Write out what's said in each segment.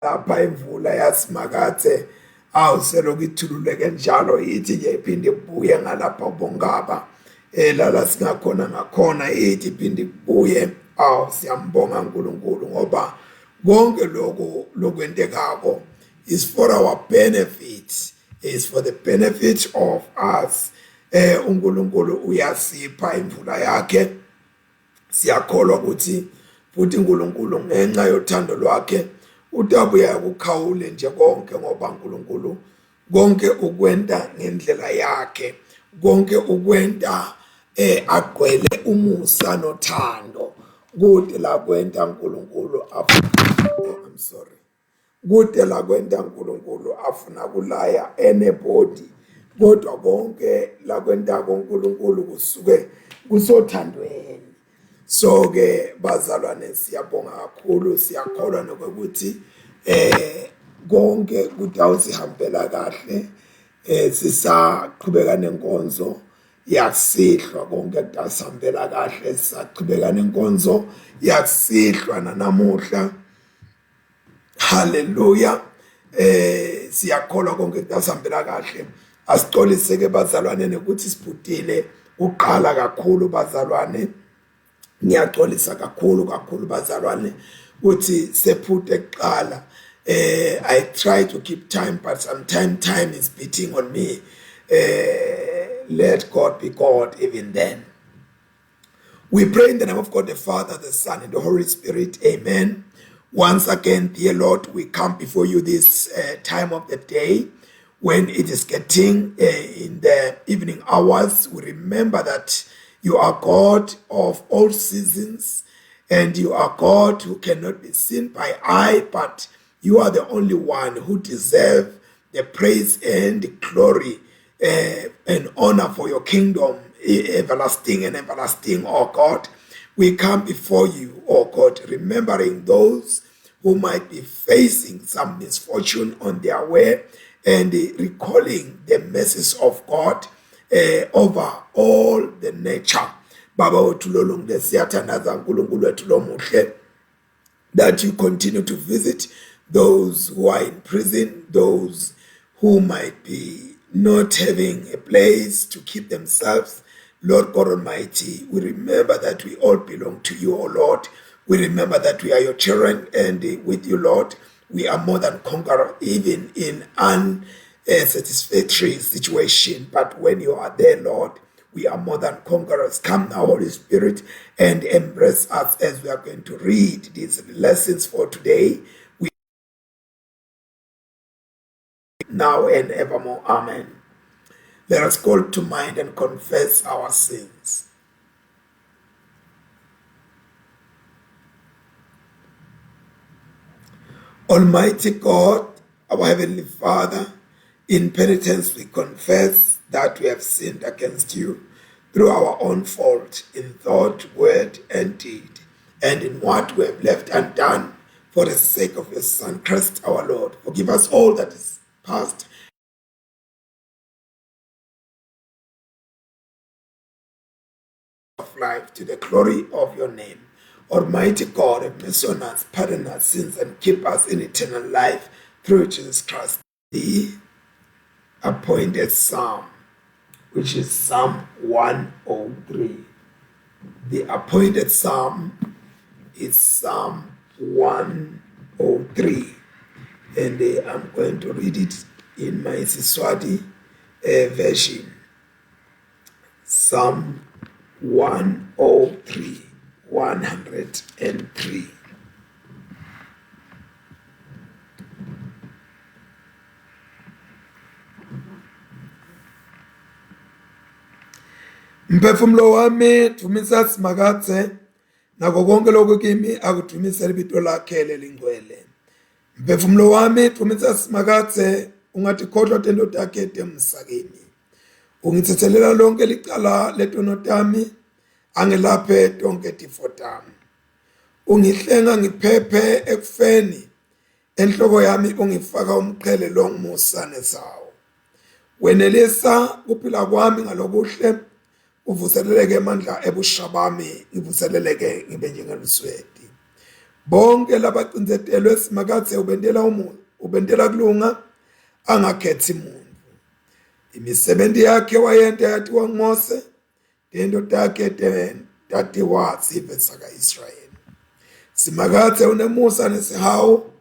lapha imvula yasimakathe awuseloku ithululeke njalo yithi nje iphinde ibuye ngalapha ubongaba lala singakhona ngakhona yithi iphinde ibuye siyambonga uNkulunkulu ngoba konke lokwentekako is for our benefit, is for the benefit of us. uNkulunkulu uyasipha imvula yakhe, siyakholwa ukuthi futhi uNkulunkulu ngenxa yothando lwakhe utabuya ukukhawule nje konke ngoba uNkulunkulu konke ukwenta ngendlela yakhe, konke ukwenta agcwele umusa nothando. Kude la kwenta uNkulunkulu I'm sorry. Kude la kwenta uNkulunkulu afuna kulaya anybody, kodwa konke la kwenta uNkulunkulu kusuke kusothandweni. So ke bazalwane siyabonga kakhulu, siyakholwa nokuthi konke kudawusihambela kahle, sisaqhubeka nenkonzo yakusihlwa, konke kudasihambela kahle, sisaqhubeka nenkonzo yakusihlwa nanamuhla. Hallelujah. Siyakholwa konke kudasihambela kahle. Asixolise ke bazalwane ukuthi sibhudile uqala kakhulu bazalwane. Ngiyaxolisa kakhulu bazalwane ukuthi sephute kuqala. I try to keep time, but sometimes time is beating on me. Let God be God even then. We pray in the name of God the Father, the Son, and the Holy Spirit. Amen. Once again, dear Lord, we come before you this time of the day when it is getting in the evening hours. We remember that you are God of all seasons, and you are God who cannot be seen by eye, but you are the only one who deserves the praise and the glory and honor for your kingdom, everlasting and everlasting, oh God. We come before you, oh God, remembering those who might be facing some misfortune on their way and recalling the mercies of God over all the nature. Baba utulolunge siyathandaza uNkulunkulu wethu lomuhle that you continue to visit those who are in prison, those who might be not having a place to keep themselves. Lord God Almighty, we remember that we all belong to you, O Lord. We remember that we are your children, and with you, Lord, we are more than conquerors, even in unsatisfactory situation. But when you are there, Lord, we are more than conquerors. Come now, Holy Spirit, and embrace us as we are going to read these lessons for today. We now and evermore. Amen. Let us call to mind and confess our sins. Almighty God, our Heavenly Father, in penitence we confess that we have sinned against you through our own fault in thought, word, and deed, and in what we have left undone for the sake of your Son, Christ our Lord. Forgive us all that is past of life to the glory of your name. Almighty God, have mercy on us, pardon our sins, and keep us in eternal life through Jesus Christ. The appointed psalm, which is Psalm 103. The appointed psalm is Psalm 103. And I'm going to read it in my Siswati version. Psalm 103. 103. Mphefumulo wami dumisa simakathe, nako konke lokhu kimi akudumisele ibito lakhe lelingcwele. Mphefumulo wami dumisa simakathe, ungatikhohlwa tento takhe temsakeni. Ungithethelela lonke licala letono tami, angelaphe tonke tifo tami. Ungihlenga ngiphephe ekufeni, enhloko yami ungifaka umqhele longimusa nesawo. Wenelisa kuphila kwami ngalokuhle, uvuseleleke amandla ebusha bami, ngivuseleleke ngibe njengelusweti. bonke labaqinzetelwe simakathe ubentela kulunga angakhethi muntu. Imisebenzi yakhe wayenta yathi waMose indoda yakhe tati wazive saka-Israyeli. Simakathe unemusa nesihawu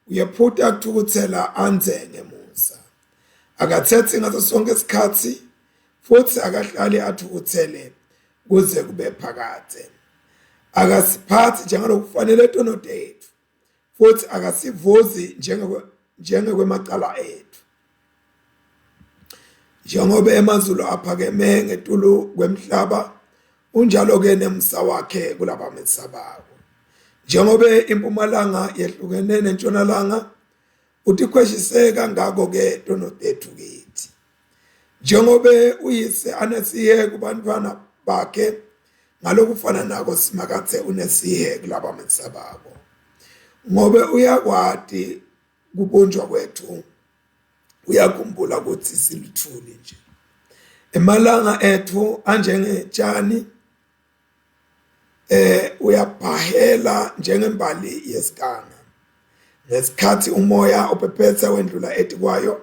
uyephuta kuthukuthela anze ngemusa. Akathethi ngaso sonke isikhathi futhi akahlali athukuthele kuze kube phakade. Akasiphathi njengalokufanele etonodo ethu futhi akasivuzi njengekwemacala ethu. Njengoba emazulu aphakeme ngetulu kwemhlaba unjalo-ke nemsa wakhe kulaba mesabako. Njengoba impumalanga yehlukene nentshonalanga utikhweshiseke kangako-ke etonodo ethu kithi. Njengoba uyise anesihe kubantwana bakhe ngalokufana nako simakathe unesihe kulaba mesabako. Ngoba uyakwati kubunjwa kwethu uyakhumbula ukuthi siluthuli nje. Emalanga ethu anjengetshani uyabhahela njengembali yesikanga. Ngesikhathi umoya ophephetha wendlula ethi kwayo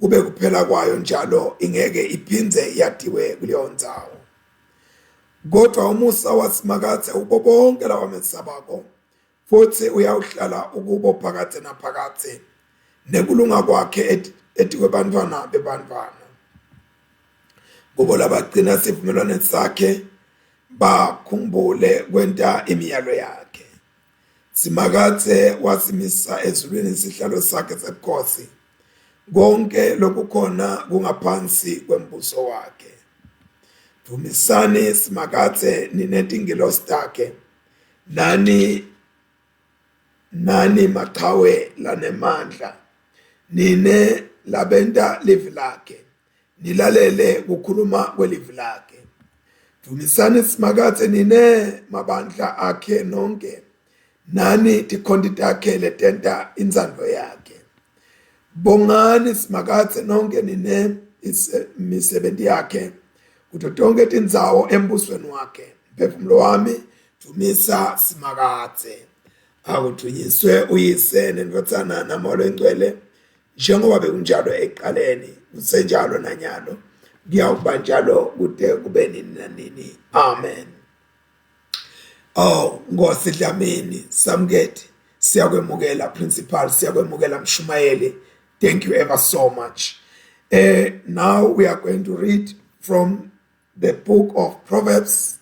kube kuphela kwayo njalo ingeke iphindze yadiwe kuleyo ndzawo. Kodwa umusa wasimakathe ubo bonke lawa mesabako futhi uyawuhlala ukubo phakade naphakade nekulunga kwakhe ethi kwebantwana bebantwana. Kubo labagcina sivumelwano sakhe bakhumbule kwenta imiyalo yakhe. Simakathe wasimisa ezulwini isihlalo sakhe sebukhosi. Konke lokukhona kungaphansi kwembuso wakhe. Dumisani simakathe ninetingilosi takhe nani maqhawe lanemandla nine labenta livi lakhe nilalele kukhuluma kwelivi lakhe. Dumisani simakathe nine mabandla akhe nonke nani tikhondi takhe letenta inzando yakhe. Bongani simakathe nonke nine imisebenzi yakhe kuto tonke tindzawo embusweni wakhe. Mphefumulo wami dumisa simakathe. Akuthunyiswe uyise nendvodzana namoya engcwele njengoba bekunjalo ekuqaleni kusenjalo nanyalo kuyawuba njalo kude kube nini nanini. Amen. Nkosi Dlamini Samketi siyakwemukela principal, siyakwemukela Mshumayeli. Thank you ever so much. Now we are going to read from the book of Proverbs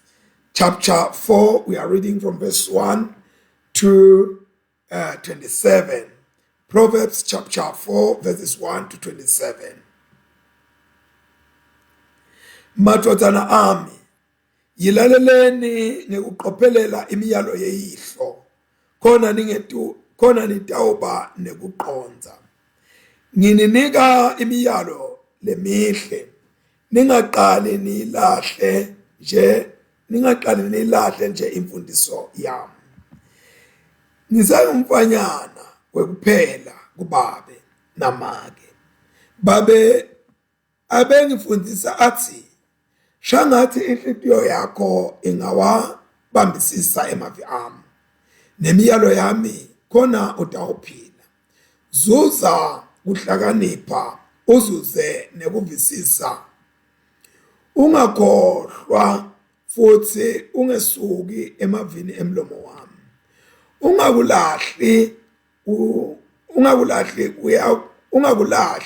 chapter 4. We are reading from verse 1 to 27. Proverbs chapter 4 verses 1 to 27. Madodana ami, yilaleleni ngekuqophelela imiyalo yeyihlo, khona nitawuba nekuqonza. Ngininika imiyalo lemihle, ningaqali nilahle nje imfundiso yami. Ngisayumfanyana wekuphela kubabe namake. Babe abengifundisa athi, shangathi inhliziyo yakho ingawabambisisa emavi ami, nemiyalo yami khona utawuphila. Zuza kuhlakanipha uzuze nekuvisisa. Ungakhohlwa futhi ungesuki emavini emlomo wami. Ungakulahle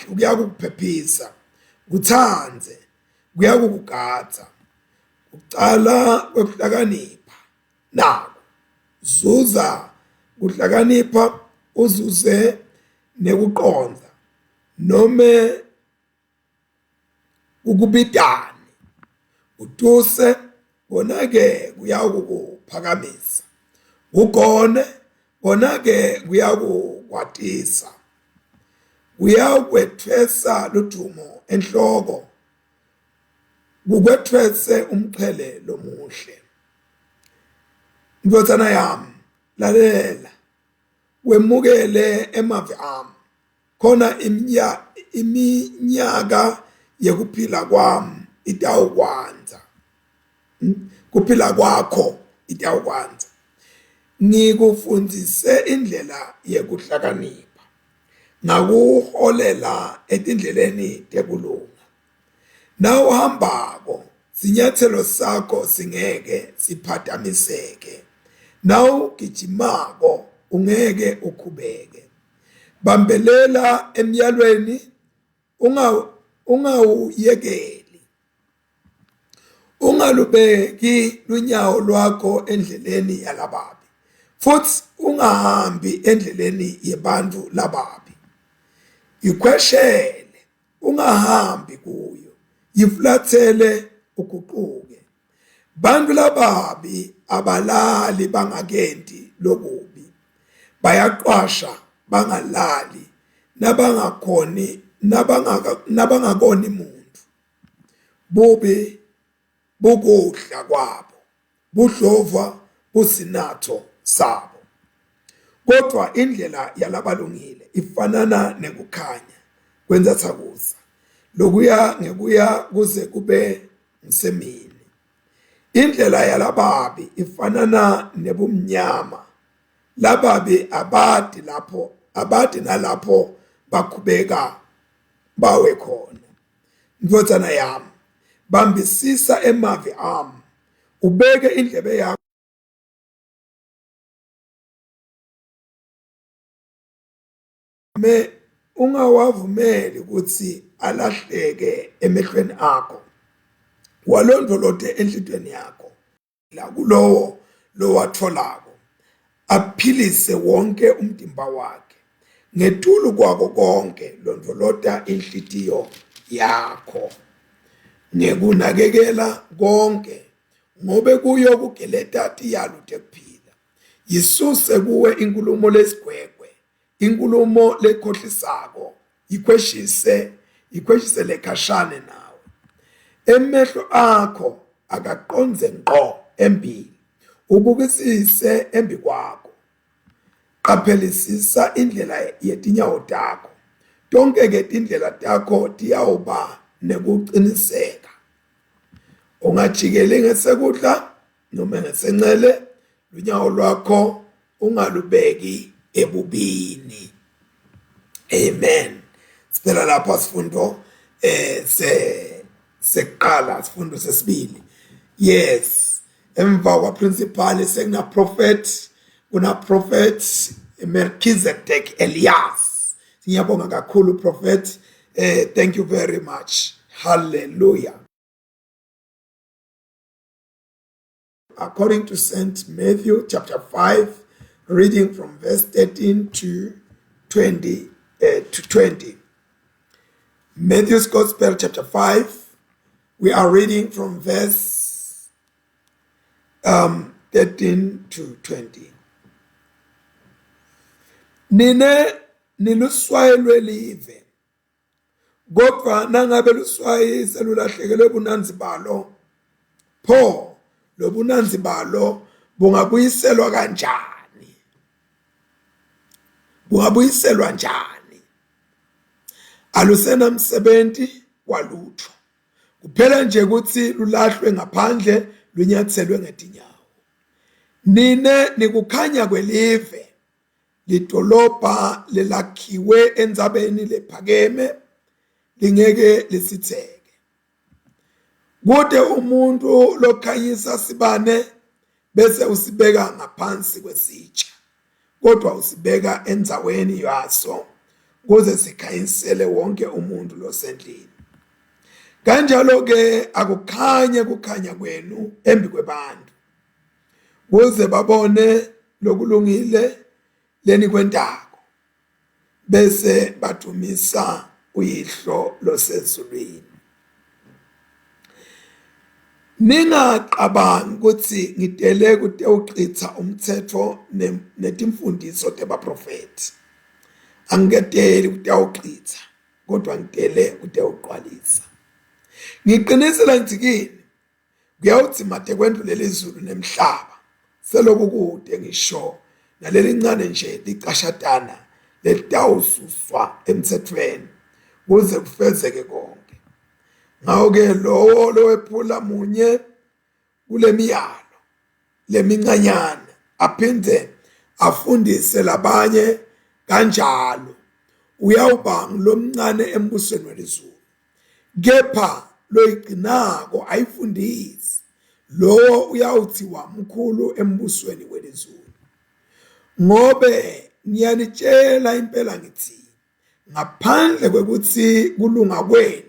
kuyakuphephisa, kuthanze kuyakugadza. Ucala kwekuhlakanipha nako. Zuza kuhlakanipha uzuze nekuqonza, nome ukubidani utuse kona-ke kuyakuphakamisa. Ugone kona-ke kuyakukwatisa. Kuyakwethwesa ludumo enhloko, kukwethwese umqhele lomuhle. Ndodana yami, lalela, wemukele emavi ami, khona iminyaka yekuphila kwami itawukwanza. Kuphila kwakho itawukwanza. ngikufundise indlela yekuhlakanipha, ngakuholela etindleleni tekulunga. Nawuhambako sinyathelo sakho singeke siphazamiseke, nawugijimako ungeke ukhubeke. Bambelela emyalweni, ungawuyekeli, ungalubeki lunyawo lwakho endleleni yalababi, futhi ungahambi endleleni yebantu lababi. Ikhweshele, ungahambi kuyo, yifulathele uguquke. Bantu lababi abalali bangakenti lokubi, bayaqwasha bangalali, nabangakoni muntu. Bubi bukudla kwabo, budlova businatho sabo. Kodwa indlela yalabalungile ifanana nekukhanya kwenza thakusa, lokuya ngekuya kuze kube ngisemini. Indlela yalababi ifanana nebumnyama, lababi abadi nalapho bakhubeka bawe khona. Ndvodzana yami, bambisisa emavi ami, ubeke indlebe yakho ungawavumeli ukuthi alahleke emehlweni akho. Walondoloze enhlitweni yakho la kulowo lowatholako, aphilise wonke umtimba wakhe. Ngetulu kwako konke londoloza inhlitiyo yakho, ngekunakekela konke, ngobe kuyo kugeleta tiyalo tekuphila. Yisuse kuwe inkulumo lesigwegwe, inkulumo lekhohlisako, ikhweshise lekhashane nawe. Emehlo akho akaqonze ngqo embili, ubukisise embi kwakho. Qaphelisisa indlela yetinyawo takho, tonke-ke tindlela takho tiyawuba nekuqiniseka. Ungajikeli ngesekudla noma ngesenxele, lunyawo lwakho ungalubeki ebubini. Amen. Siphela lapha sifundo sekuqala, sifundo sesibili. Yes, emva kwaprincipal sekuna prophet Melchizedek Elias. Siyabonga kakhulu prophet. Thank you very much. Hallelujah. According to St. Matthew chapter 5, reading from verse 13 to 20. Matthew's Gospel chapter 5, we are reading from verse 13 to 20. Nine niluswayi lwelive, kodwa nangabe luswayi selulahlekelwe bunanzi balo, pho lobunanzi balo bungabuyiselwa kanjani? Bungabuyiselwa njani? Alusena msebenzi walutho, kuphela nje ukuthi lulahlwe ngaphandle lunyathelwe ngetinyawo. Nine nikukhanya kwelive, lidolobha lelakhiwe endzabeni lephakeme, lingeke lisitheke. Kude umuntu lokhanyisa sibane bese usibeka ngaphansi kwesitsha, kodwa usibeka endzaweni yaso kuze sikhanyisele wonke umuntu losendlini. Kanjalo-ke akukhanye kukhanya kwenu embi kwebantu, kuze babone lokulungile lenikwentako, bese bathumisa uyihlo losezulwini. Ningaqabangi ukuthi ngidele kutewuchitha umthetho netimfundiso tebaprofeti. Angikadeli kutewuchitha, kodwa ngidele kutewuqalisa. Ngiqinisela ngithi kini, kuyawuthi made kwendlulele izulu nemhlaba, seloku kude ngisho nalelincane nje licashatana letawususwa emthethweni, kuze kufezeke konke. Ngawo-ke lowo lowephula munye kule miyalo lemincanyana aphinde afundise labanye kanjalo. Uyawuba ngilomncane embusweni welizulu, kepha loyigcinako ayifundisi, lo uyawuthiwa mkhulu embusweni welizulu. Ngobe ngiyanitshela impela ngithi, ngaphandle kwekuthi kulunga kwenu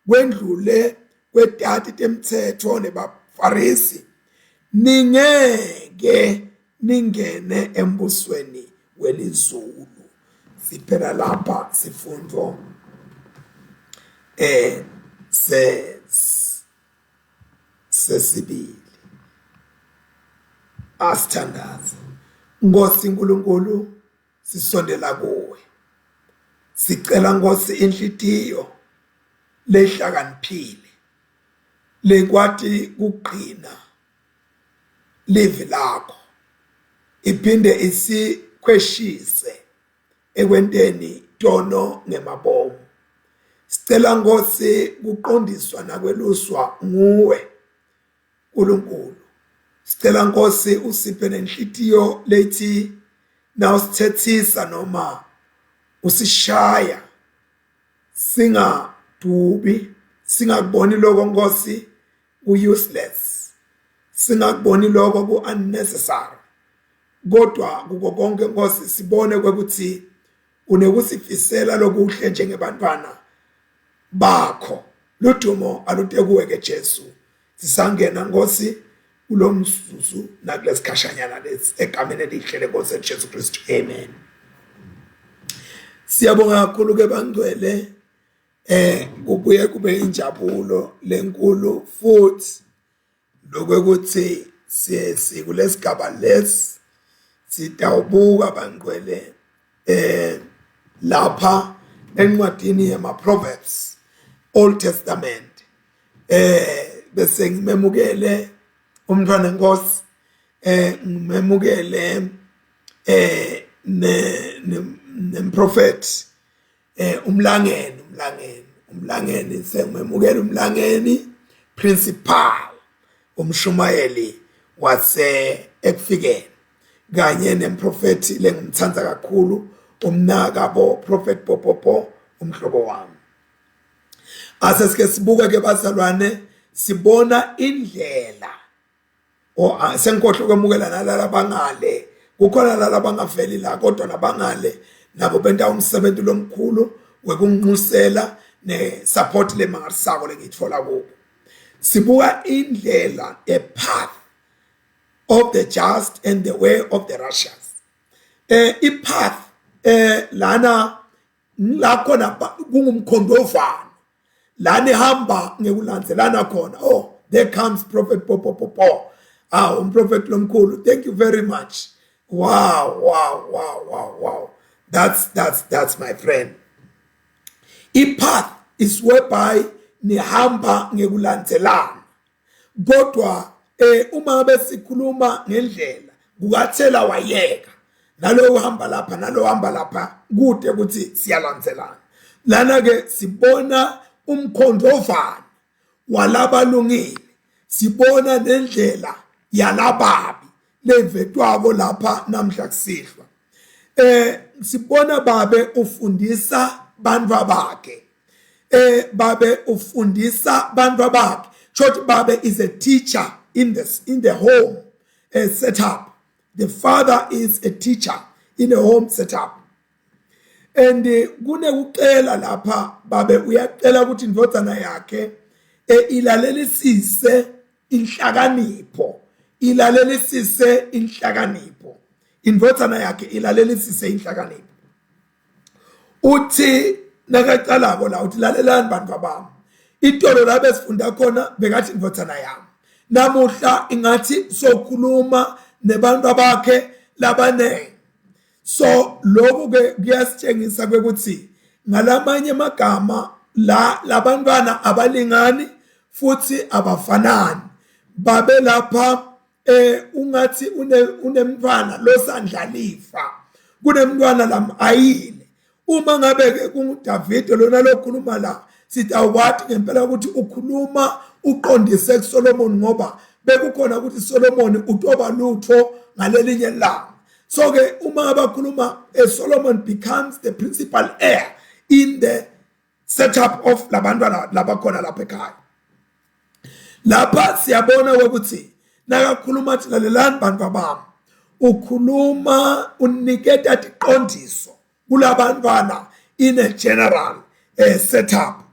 kwendlule kwetati temthetho nebafarisi, ningeke ningene embusweni welizulu. Siphela lapha sifundo sesibili. Asithandaze. Nkosi uNkulunkulu, sisondela kuwe, sicela Nkosi inhlitiyo lehlakaniphile lekwati kuqina livi lakho, iphinde isikhweshise ekwenteni tono ngemabomu. Sicela Nkosi kuqondiswa nakweluswa nguwe uNkulunkulu. Sicela Nkosi usiphe nenhlitiyo lethi nawusithethisa noma usishaya singadubi, singakuboni lokho Nkosi ku-useless, singakuboni lokho ku-unnecessary, kodwa kuko konke Nkosi sibone kwekuthi unekusifisela lokuhle njengebantwana bakho. Ludumo alute kuwe ke Jesu. Sisangena Nkosi kulomzuzu nakulesikhashanyana lesi egameni elihle leNkosi Jesu Kristu. Amen. Siyabonga kakhulu ke bangcwele, kubuye kube injabulo lenkulu futhi lokwekuthi sikulesigaba lesi sitawubuka bangcwele lapha encwadini yama-Proverbs, Old Testament. Bese ngimemukele umntwana Nkosi, ngimemukele nemprofeti umlangeni sengimemukele umlangeni principal umshumayeli wase Ekufikeni, kanye nemprofeti lengimthanda kakhulu umnakabo Prophet Popopo umhlobo wami. Asesike sibuka ke bazalwane, sibona indlela sengikhohle ukwemukela nalala bangale, kukhona lala bangaveli la kodwa nabangale nabo benta umsebenzi lomkhulu wekunqusela ne-support lemangarisako lengitfola kubo. Sibuka indlela, a path of the just and the way of the righteous. I-path lana lakhona kungumkhondovana lana ehamba ngekulandzelana khona. Oh, there comes Prophet Popopopo. Prophet lomkhulu, thank you very much. Wow. That's my friend. I-path is whereby nihamba ngekulandzelana. Kodwa uma besikhuluma ngendlela kukathela wayeka nalo uhamba lapha kude ukuthi siyalandzelana. Lana ke sibona umkhondovana walabalungile, sibona nendlela yalababi levetwako lapha namhla kusihlwa. Sibona babe ufundisa bantu bakhe, babe ufundisa bantu bakhe. Church babe is a teacher in the home setup. The father is a teacher in a home setup. And kunekucela lapha babe uyacela ukuthi indvodzana yakhe ilalelisise inhlakanipho, indvodzana yakhe ilalelisise inhlakanipho. Uthi nakaqalako la uthi lalelani bantu bami, itolo la besifunda khona bekathi indvodzana yami, namuhla ingathi sokhuluma nebantu abakhe labanenge. So lokho ke kuyasitshengisa ukuthi ngalamanye amagama labantwana abalingani futhi abafanani. Babe lapha ungathi unemntwana losandlalifa, kunemntwana lamayile. Uma ngabe ke kuDavid lona lokhuluma la, sitawuthi ngempela ukuthi ukhuluma uqondise kuSolomon ngoba bekukhona ukuthi Solomon utoba lutho ngalelinye ilanga. So ke uma abakhuluma Solomon becomes the principal heir in the setup of labantwana labakhona lapha ekhaya. Lapha siyabona ukuthi nakakhuluma athi lalelani bantu bami, ukhuluma uniketa iqondiso kulabantwana in a general setup.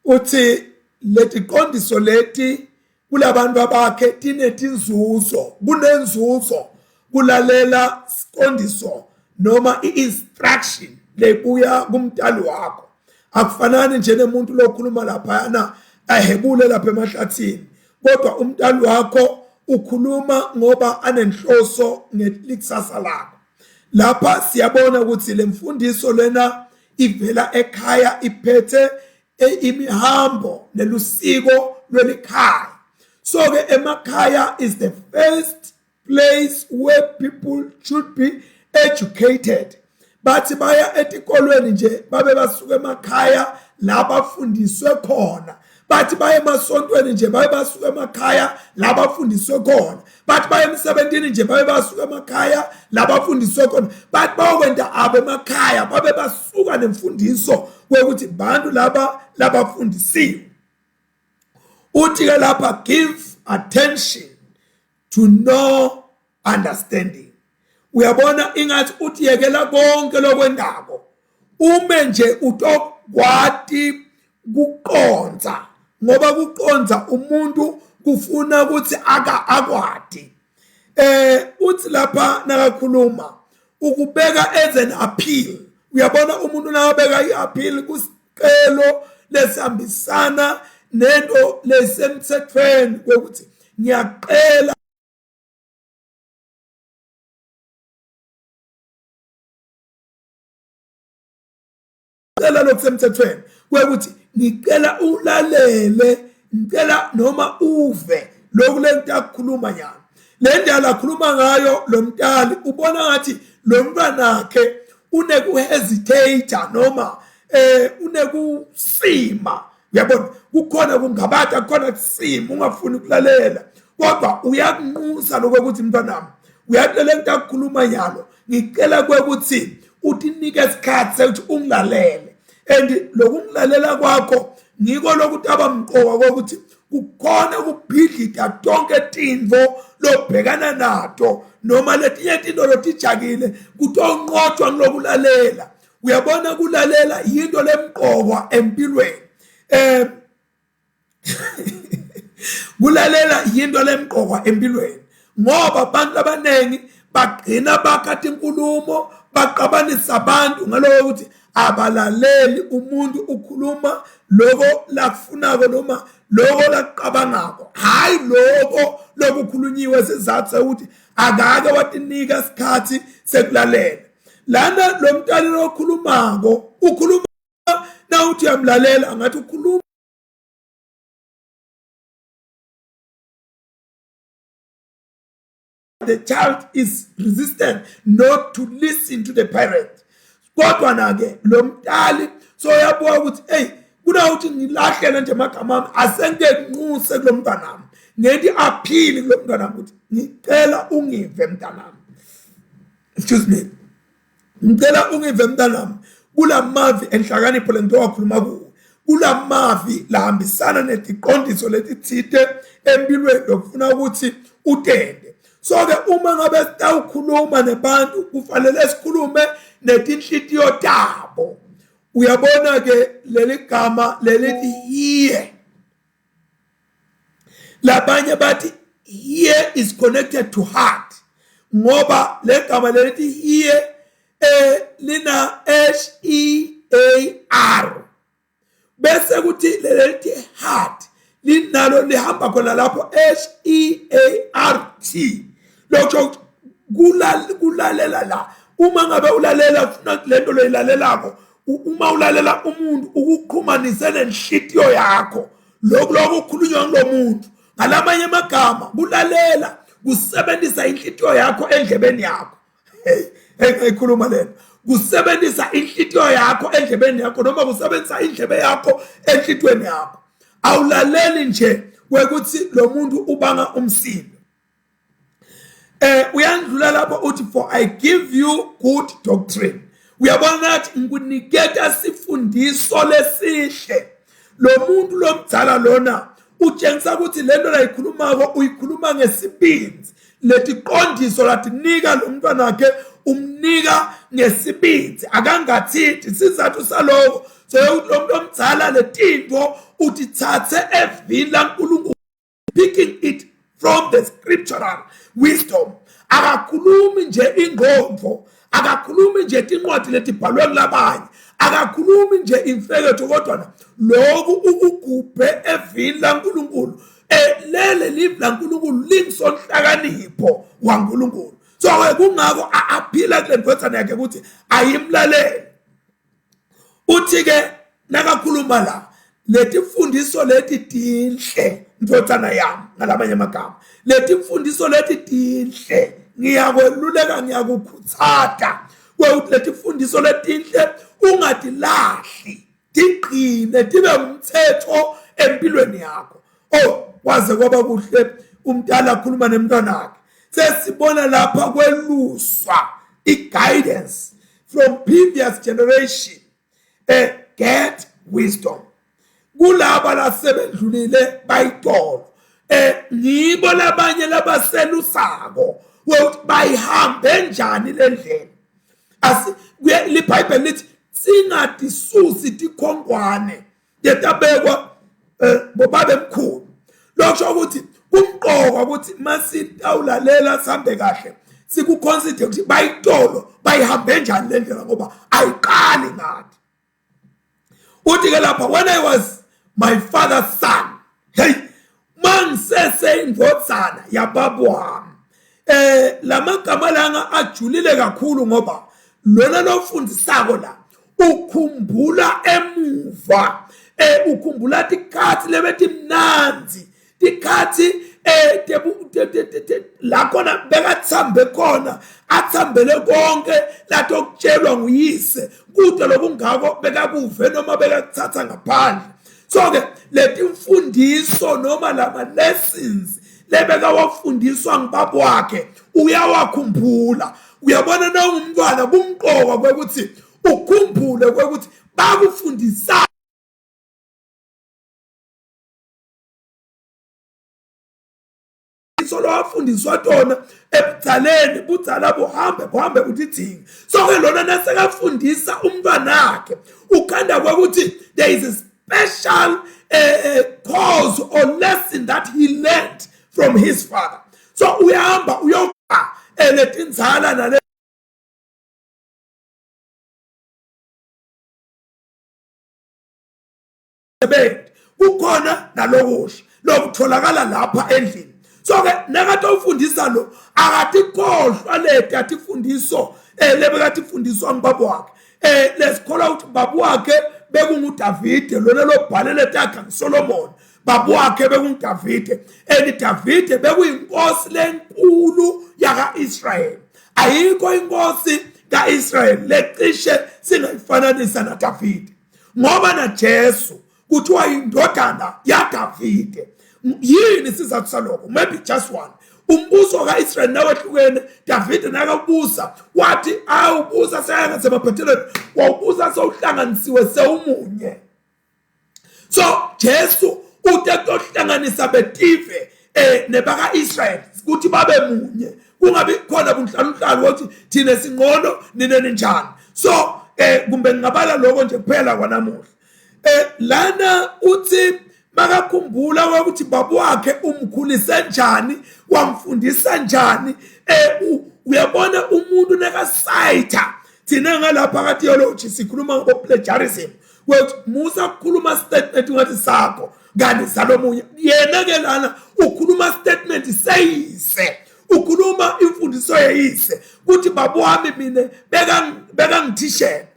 Uthi leti qondiso leti kulabantu abakhe tinetinzuzo, kunenzuzo kulalela siqondiso noma i-instruction lebuya kumdali wakho. Akufanani nje nemuntu lokhuluma laphana ahebule lapha emahlathini, kodwa umdali wakho ukhuluma ngoba anenhloso ngelikusasa lakho. Lapha siyabona ukuthi lemfundiso lena ivela ekhaya iphethe imihambo nelusiko lwelikhaya. So ke emakhaya is the first place where people should be educated. Bathi baya etikolweni nje babe basuka emakhaya la bafundiswe khona. Bathi baye emasontweni nje babe basuka emakhaya la bafundiswe khona. Bathi baye emsebenzini nje babe basuka emakhaya la bafundiswe khona. Bathi bayokwenda abe emakhaya babe basuka nemfundiso ukuthi bantu laba labafundisiwe. Uthi ke lapha give attention to no understanding. Uyabona ingathi uthi yekela konke lokwendako ume nje utokwati kuqonza, ngoba kuqonza umuntu kufuna ukuthi akwati. Uthi lapha nakakhuluma ukubeka as an appeal. Uyabona umuntu nakabeka i-appeal kusicelo lesihambisana nento lesemthethweni ukuthi ngiyaqela lokusemthethweni kwekuthi ngicela ulalele, ngicela noma uve lokhu lento akukhuluma nyana. Le ndlela akhuluma ngayo lo mntali ubona ngathi lo mntwanakhe unekuhesitate noma unekusima. Uyabona kukhona kungabatha kukhona kusima ungafuni ukulalela, kodwa uyakunqusa lokuthi mntwanami uyaqela into akukhuluma nyalo, ngicela kwekuthi utinike isikhathi sokuthi ungilalele. And lokungilalela kwakho ngiko lokuthi abamqoka kokuthi kukhona ukubhidlita tonke tintfo lobhekana nato noma letinye tinto lotijakile kutonqotshwa ngilokulalela. Uyabona kulalela yinto lemqokwa empilweni. Kulalela yinto lemqokwa empilweni ngoba abantu abanengi bagcina bakhathi inkulumo baqabanisa abantu ngalowo ukuthi abalaleli umuntu ukhuluma lokho lakufunako noma lokho laqabangako, hayi lokho lokukhulunyiwe sizathu ukuthi akake watinika isikhathi sekulalela. Lana lo mntali lokhulumako ukhuluma na uthi uyamlalela angathi ukhuluma the child is resistant not to listen to the parent. Kodwa nake lo mntali so yabuka ukuthi hey kuna uthi ngilahlele nje amagama ami asenge nquse kulo mntanami ngethi appeal kulo mntanami ukuthi ngicela ungive mntanami. Excuse me, ngicela ungive mntanami kula mavi enhlakanipho lento wakhuluma kuwo, kula mavi lahambisana netiqondiso letithite empilweni lokufuna ukuthi utende. So ke uma ngabe sitawukhuluma nebantu kufanele sikhulume netinhlitiyo tabo. Uyabona ke leli gama lelithi hear, labanye bathi hear is connected to heart ngoba le gama lelithi hear lina HEAR bese kuthi lelithi heart linalo lihamba khona lapho HEART. Lokho kulalela la. Uma ngabe ulalela ufuna lento loyilalelako, uma ulalela umuntu ukuqhumanisa nenhlitiyo yakho lokho ukukhulunywa ngulomuntu, ngalamanye amagama kulalela kusebenzisa inhlitiyo yakho endlebeni yakho. Ngikhuluma lento, kusebenzisa inhlitiyo yakho endlebeni yakho noma kusebenzisa indlebe yakho enhlitweni yakho. Awulaleli nje kwekuthi lo muntu ubanga umsindo. Uyandlula lapho uthi for I give you good doctrine. Uyabona nathi ngikuniketa sifundiso lesihle. Lo muntu lomdzala lona utshengisa ukuthi lento la ikhulumako uyikhuluma ngesibinzi. Letiqondiso latinika lo mntwana wakhe umnika ngesibinzi akangathithi sizathu saloko so lo muntu omdzala letinto utithathe evini laNkulunkulu picking it from the scriptural wisdom. Akakhulumi nje ingqondo, akakhulumi nje tinqwadi letibhalwe kulabanye, akakhulumi nje imfeketho kodwa lokhu ukugubhe evini laNkulunkulu lele live laNkulunkulu lingisonhlakanipho waNkulunkulu. So kungako aphila kule ndodana yakhe ukuthi ayimlalele. Uthi ke nakakhuluma la letimfundiso leti tinhle ndodana yami ngalabanye amagama letimfundiso leti tinhle ngiyakweluleka ngiyakukhuthata kweuthi letimfundiso letinhle ungatilahli tiqine tibe umthetho empilweni yakho. Waze kwaba kuhle umdala akhuluma nemntwana wakhe sesibona lapha kweluswa i-guidance from previous generation. Get wisdom kulaba lasebendlulile bayitolo ngibo labanye labaselusako ukuthi bayihambe njani lendlela. IBhayibheli lithi singadisusi tikhonkwane yetabekwa bobabe mkhulu. Lokho ukuthi kumqoka ukuthi masitawulalela sambe kahle sikuconsider ukuthi bayitolo bayihambe njani lendlela ngoba ayiqali ngathi. Uthi ke lapha when I was my father's son, hey mangisese indvodzana yababa wami. Lamagama langa ajulile kakhulu ngoba lona lofundisako la ukhumbula emuva. Ukhumbula tikhathi lebethi mnanzi tikhathi la khona bekathambe khona athambele konke lathi okutshelwa nguyise kude lokungako bekakuve noma bekathatha ngaphandle. So ke letimfundiso noma lama lessons lebeka wafundiswa ngibaba wakhe uyawakhumbula. Uyabona na umntwana kumqoka kwekuthi ukhumbule kwekuthi bakufundisa so lo wafundiswa tona ebudaleni budzala buhambe utithingi. So ke lona nasekafundisa umntwana wakhe ukhanda kwekuthi there is a special cause or lesson that he learned from his father. So uyahamba uyoqa letinzala nale kukhona nalokusha lokutholakala lapha endlini. So ke nakathi ufundisa lo akatikhohlwa leti atifundiso lebekathi fundiswa ngibaba wakhe. Lesikhola ukuthi baba wakhe bekunguDavide lona lobhalele takhe nguSolomon. Baba wakhe bekunguDavide Davide bekuyinkosi lenkulu yaka-Israyeli. Ayikho inkosi ka-Israyeli lecishe singayifananisa naDavide ngoba naJesu kuthiwa indodana yaDavide. Yini sizathu saloko? Maybe just one. Umbuso kaIsrael nawehlukene. Davide nakabusa wathi awubusa sengasemaphethelweni wawubusa sowuhlanganisiwe sewumunye. So Jesu uthe kuhlanganisa betive nebaka Israel ukuthi babe munye kungabi khona bunhlaluhlalo ukuthi thina singqono nina ninjani. So kumbe ngabala lokho nje kuphela kwanamuhla. Lana uthi makakhumbula ukuthi baba wakhe umkhulise njani wamfundisa njani. Uyabona umuntu nekasayitha thina ngalapha ka theology sikhuluma ngoplagiarism ukuthi Musa kukhuluma statement ngathi sakho kanti Salomo yena ke lana ukhuluma statement seyise ukhuluma imfundiso yeyise ukuthi baba wami mina beka ngithishela.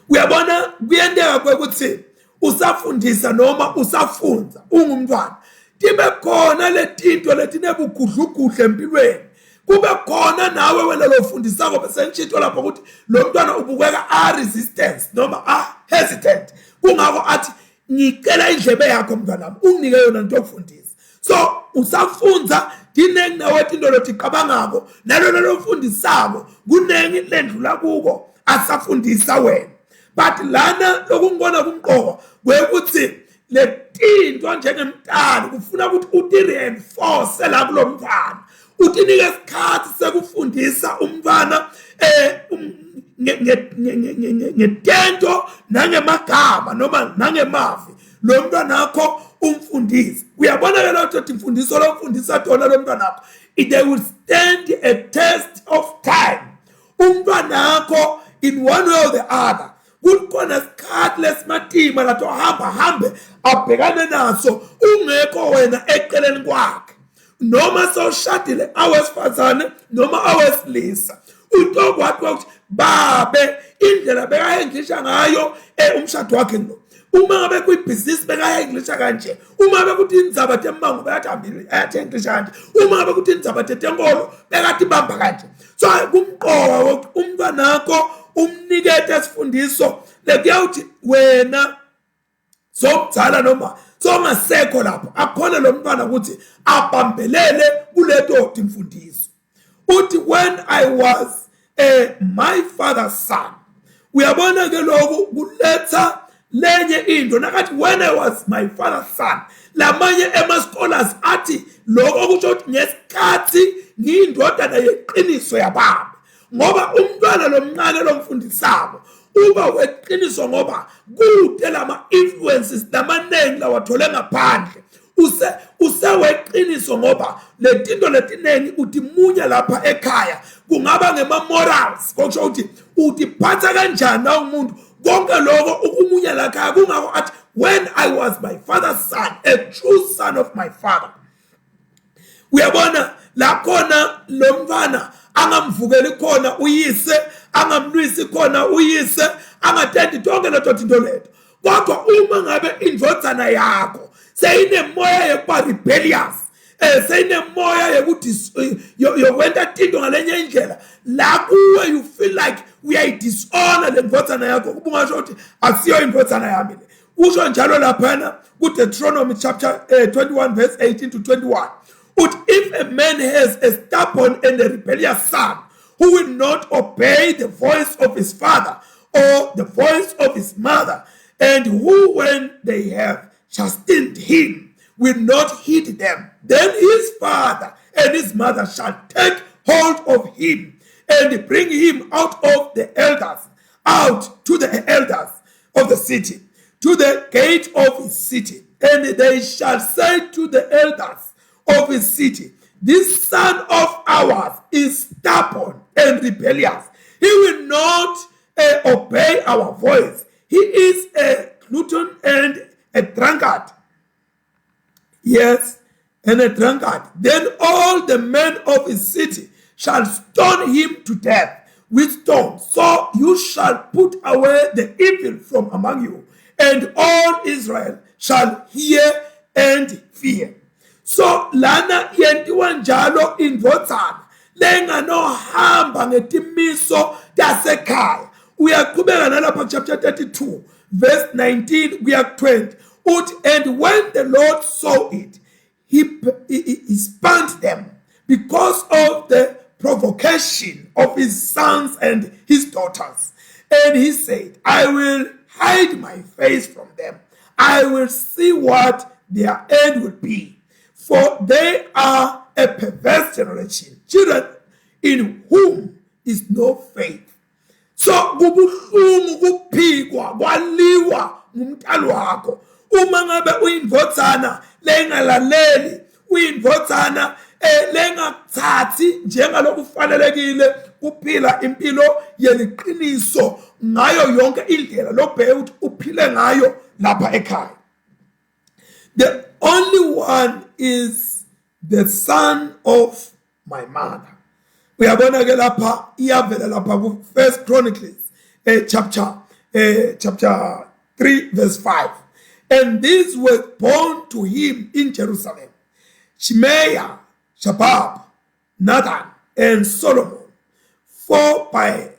Uyabona kuyendeka kwekuthi usafundisa noma usafunza ungumntwana tibe khona letinto letinebugudluguhle empilweni kube khona nawe wena lofundisako bese ngitshito lapho ukuthi lo mntwana ubukeka resistance noma hesitant kungako athi ngicela indlebe yakho mntanami unginike yona into yokufundisa. So usafunza dinengi nawethi into lothi qabangako nalo lofundisako kunengi lendlula kuko asafundisa wena. But lana lokungibona kumqoka kwekuthi letinto njengemntana kufuna ukuthi uti reinforce la kulo mntwana utinike isikhathi sekufundisa umntwana ngetento nangemagama noma nangemavi lo mntwana nakho umfundisi. Uyabona ke lokho ukuthi imfundiso lokufundisa tona lo mntwana nakho they will stand a test of time. Umntwana nakho in one way or the other kukhona isikhathi lesimatima lathi hambe abhekane naso ungekho wena eceleni kwakhe noma sowushadile awesifazane noma awesilisa utokwathi ukuthi babe indlela bekayenglisha ngayo umshado wakhe no uma ngabe kuyibhizinisi bekayenglisha kanje uma ngabe kuthi indzaba temmango beyathambile ayathengisha kanje uma ngabe kuthi indzaba tetenkolo bekathi bamba kanje. So kumqoka ukuthi umntwana nakho umnikete isifundiso lekuyawuthi wena somdzala noma songasekho lapho akhona lo mntwana ukuthi abambelele kuleto imfundiso. Uthi when I was my father's son. Uyabona ke lokhu kuletha lenye into nakathi when I was my father's son. Lamanye ema-scholars athi lokho kusho ukuthi ngesikhathi ngiyindodana yeqiniso yababa ngoba umntwana lomncane lomfundisako uba weqiniso ngoba kude lama influences lamaningi lawathole ngaphandle useweqiniso ngoba letinto letinengi uthi munya lapha ekhaya kungaba ngema-morals kokusho ukuthi utiphatha kanjani na umuntu konke lokho ukumunya lakhaya kungako athi when I was my father's son, a true son of my father. Uyabona la khona lo mfana angamvukeli khona uyise angamlwisi khona uyise angatendi tonke leto tinto leto kodwa uma ngabe indvodzana yakho seyinemoya yekuba rebellious seyinemoya yekuthi yokwenta tinto ngalenye indlela la kuwe you feel like uyayidishonor le ndvodzana yakho kubungasho ukuthi asiyo indvodzana yami le usho njalo laphana kuDeuteronomy chapter 21 verse 18 to 21. But if a man has a stubborn and a rebellious son who will not obey the voice of his father or the voice of his mother, and who when they have chastened him will not heed them, then his father and his mother shall take hold of him and bring him out of the elders, out to the elders of the city, to the gate of his city, and they shall say to the elders of his city, this son of ours is stubborn and rebellious. He will not obey our voice. He is a glutton and a drunkard. Yes, and a drunkard. Then all the men of his city shall stone him to death with stones. So you shall put away the evil from among you, and all Israel shall hear and fear. So lana yentiwa njalo indvodzana lenganohamba ngetimiso tasekhaya. Uyaqhubeka nalapha chapter 32 verse 19 kuya 20 uthi and when the Lord saw it he spurned them because of the provocation of his sons and his daughters, and he said, I will hide my face from them. I will see what their end will be, for they are a perverse generation, children in whom is no faith. So kubuhlungu kuphikwa kwaliwa ngumntalo wakho uma ngabe uyindvodzana lengalaleli, uyindvodzana lengathathi njengalokufanelekile kuphila impilo yeliqiniso ngayo yonke indlela lobheke ukuthi uphile ngayo lapha ekhaya. The only one is the son of my mother. Uyabona ke lapha iyavela lapha ku First Chronicles chapter 3 verse 5. And these were born to him in Jerusalem: Shemaiah, Shabab, Nathan, and Solomon. Four by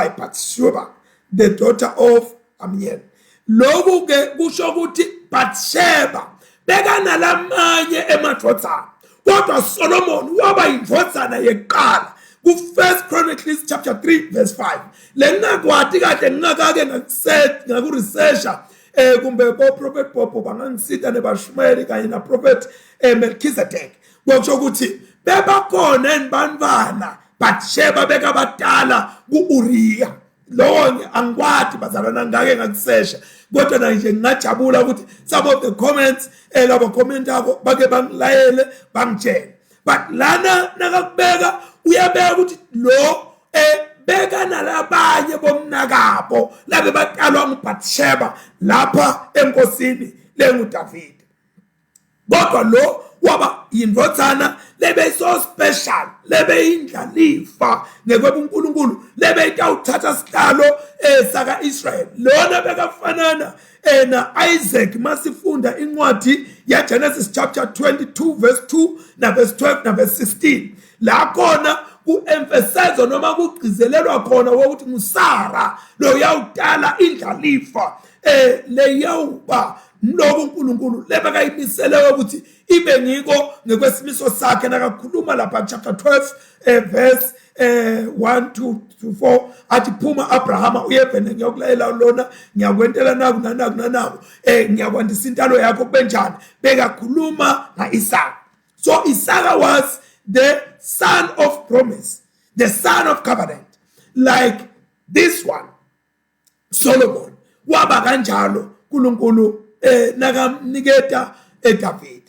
Bathsheba, the daughter of Amiel. lokhu ke kusho ukuthi Bathsheba bekanalamanye emadvodzana, kodwa Solomon waba indvodzana yeqala ku 1 Chronicles chapter 3 verse 5. Lengakwati kahle ngingakake ngakuresearcha kumbe bo prophet Bobo bangangisita nebashumeli kanye na prophet Melchizedek, kusho ukuthi bebakhona enibantwana Bathsheba bekabadala ku-Uriya. Lo angikwati bazalwana ngake ngakusesha, kodwa na nje ngingajabula ukuthi some of the comments labo comment yabo bake bangilayele bangitshela. But lana nakakubeka uyabeka ukuthi lo beka nalabanye bomnakabo labe batalwa nguBathsheba lapha enkosini lenguDavid. Kodwa lo waba indvodzana lebe so special, lebe indlalifa ngekwebuNkulunkulu, lebe itawuthatha sihlalo saka Israel. Lona bekafanana na Isaac masifunda incwadi ya Genesis chapter 22 verse 2 na verse 12 na verse 16. La khona ku-emphasize noma kugcizelelwa khona ukuthi nguSara lo yawutala indlalifa leyawuba mlobo uNkulunkulu lebekayimisele ukuthi ibe ngiko ngekwesimiso sakhe nakakhuluma lapha chapter 12 verse 1 to 4 athi phuma Abrahama uyevene ngiyokulayela lona ngiyakwentela naku nanaku ngiyakwandisa intalo yakho benjani, bekakhuluma ngaIsaka. So Isaka was the son of promise, the son of covenant, like this one Solomon waba kanjalo uNkulunkulu nakamniketa eDavid.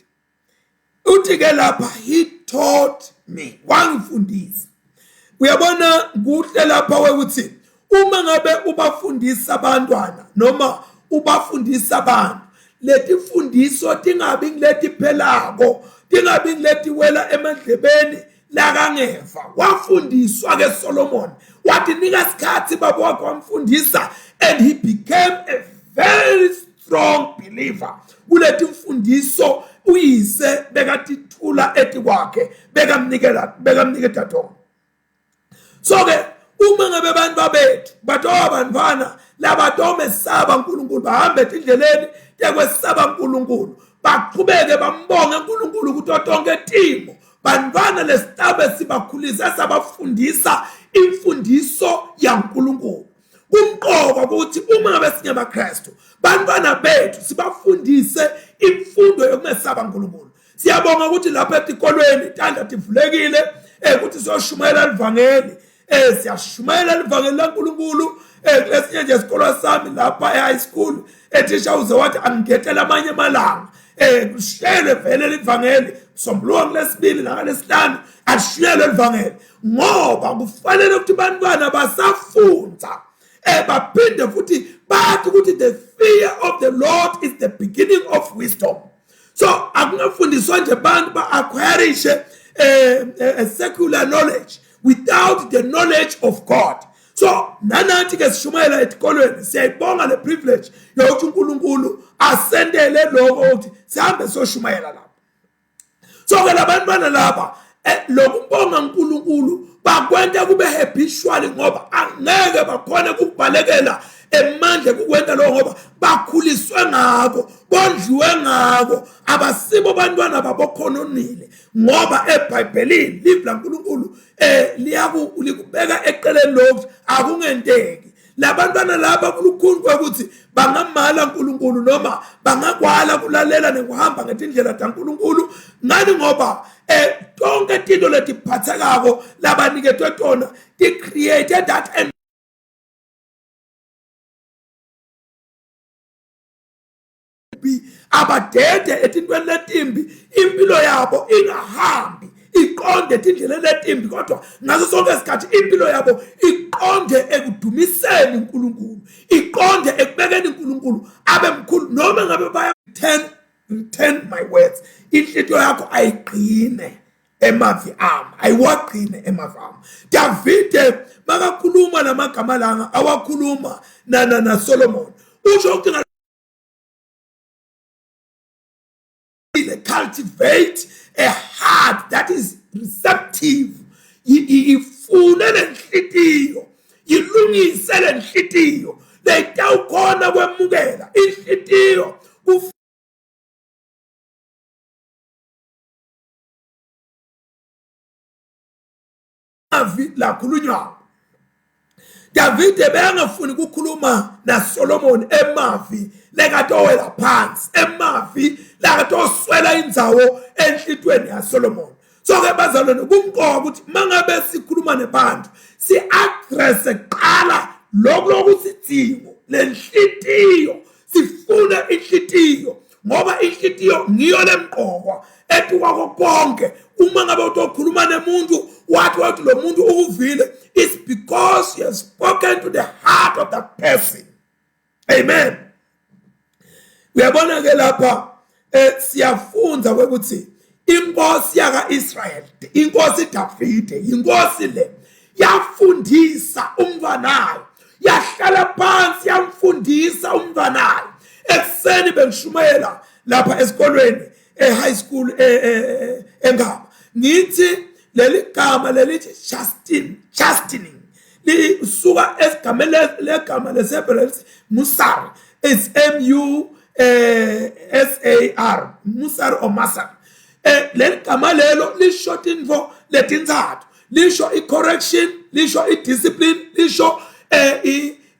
Uthi ke lapha he taught me, wangifundisa. Uyabona kuhle lapha wekuthi uma ngabe ubafundisa abantwana noma ubafundisa abantu, leti mfundiso tingabi ngileti phelako, tingabi ngileti wela emandlebeni lakangeva. Wafundiswa ke Solomon, wathi nika isikhathi baba wakhe wamfundisa, and he became a very strong believer. Kuleti mfundiso uyise bekatithula eti kwakhe bekamniketa tona. So ke uma ngabe abantu babethu batobantwana labatomesaba uNkulunkulu bahambe endleleni tekwesaba uNkulunkulu, baqhubeke bambonge uNkulunkulu kuto tonke timo, bantwana lesitabe sibakhulisa sabafundisa imfundiso yaNkulunkulu. Kumqoka ukuthi uma ngabe singabaKristu bantwana bethu sibafundise imfundo yokumesaba uNkulunkulu. Siyabonga ukuthi lapha etikolweni tanda tivulekile ukuthi siyoshumayela ivangeli, siyashumayela ivangeli laNkulunkulu. Kulesinye nje isikolo sami lapha e-high school ethisha uze wathi angigethela amanye amalanga kushiyelwe vele ivangeli Msombuluko ngelesibili nangalesihlanu ashiyelwe ivangeli, ngoba kufanele ukuthi bantwana basafunda baphinde futhi bathi ukuthi the fear of the Lord is the beginning of wisdom. So akungafundiswa nje abantu ba-acquirishe a secular knowledge without the knowledge of God. So nanathi ke sishumayela etikolweni siyayibonga le privilege yokuthi uNkulunkulu asendele lokho ukuthi sihambe soshumayela lapha. So ke labantwana laba lokubonga uNkulunkulu bakwenta kube habitual, ngoba angeke bakhona ukubhalekela emandla kukwenta lo, ngoba bakhuliswe ngako, bondliwe ngako, abasibo bantwana babokhononile, ngoba eBhayibhelini live laNkulunkulu likubeka eqeleni lokuthi akungenteki. Labantwana laba kulukhulu ukuthi bangamala uNkulunkulu noma bangakwala kulalela nekuhamba ngetindlela taNkulunkulu. Ngani? Ngoba tonke tinto letiphathekako labaniketwe tona they created that and abadede etintweni letimbi, impilo yabo ingahambi iqonde tindlela letimbi, kodwa ngaso sonke isikhathi impilo yabo iqonde ekudumiseni uNkulunkulu, iqonde ekubekeni uNkulunkulu abe mkhulu. Noma ngabe baya return my words, inhlitiyo yakho ayiqine emavi ami, ayiwaqine emavi ami. Davide makakhuluma lamagama langa awakhuluma na Solomon, usho ukuthi cultivate a heart that is receptive. Ifune lenhlitiyo, yilungise lenhlitiyo letawukhona kwemukela inhlitiyo lakhulunywa. David ebengafuni ukukhuluma naSolomon emavi lekatowela phansi, emavi lekatoswela indzawo enhlitweni yaSolomon. So ke bazalwane kumqoka ukuthi mangabe sikhuluma nebantu si address eqala lokho sidingo lenhlitiyo, sifune inhlitiyo ngoba inhlitiyo ngiyo lemqokwa ethi kwako konke. Uma ngabe utokhuluma nemuntu wathi lo muntu ukuvile, it's because you have spoken to the heart of that person. Amen. Uyabona ke lapha siyafunza ukuthi inkosi yaka-Israyeli, inkosi Davide, inkosi le yafundisa umntwanayo, yahlala phansi yamfundisa umntwanayo. Ekuseni bengishumayela lapha esikolweni high school eNgaba, ngithi leli gama lelithi chastening lisuka esigameni legama leSebheru Musar, is MUSAR, Musar or Masar. Leli gama lelo lisho tintfo letintsatfu, lisho i-correction, lisho i-discipline, lisho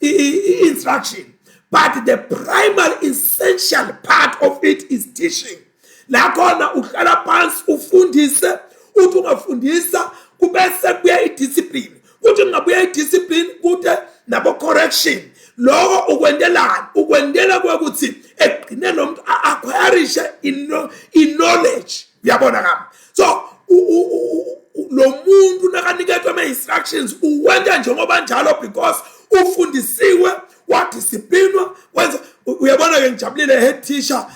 i-instruction. But the primary essential part of it is teaching. La khona uhlala phansi ufundise, uthi ungafundisa kubese kuya i-discipline, uthi ungabuya i-discipline kude nabo correction. Lokho ukwendelana, ukwendela kwekuthi egcine lo muntu acquirishe knowledge. Uyabona kami? So lo muntu nakanikethwe ama-instructions uwenza njengoba njalo because ufundisiwe, wadisciplinwa, wenza. Uyabona ke ngijabulile head teacher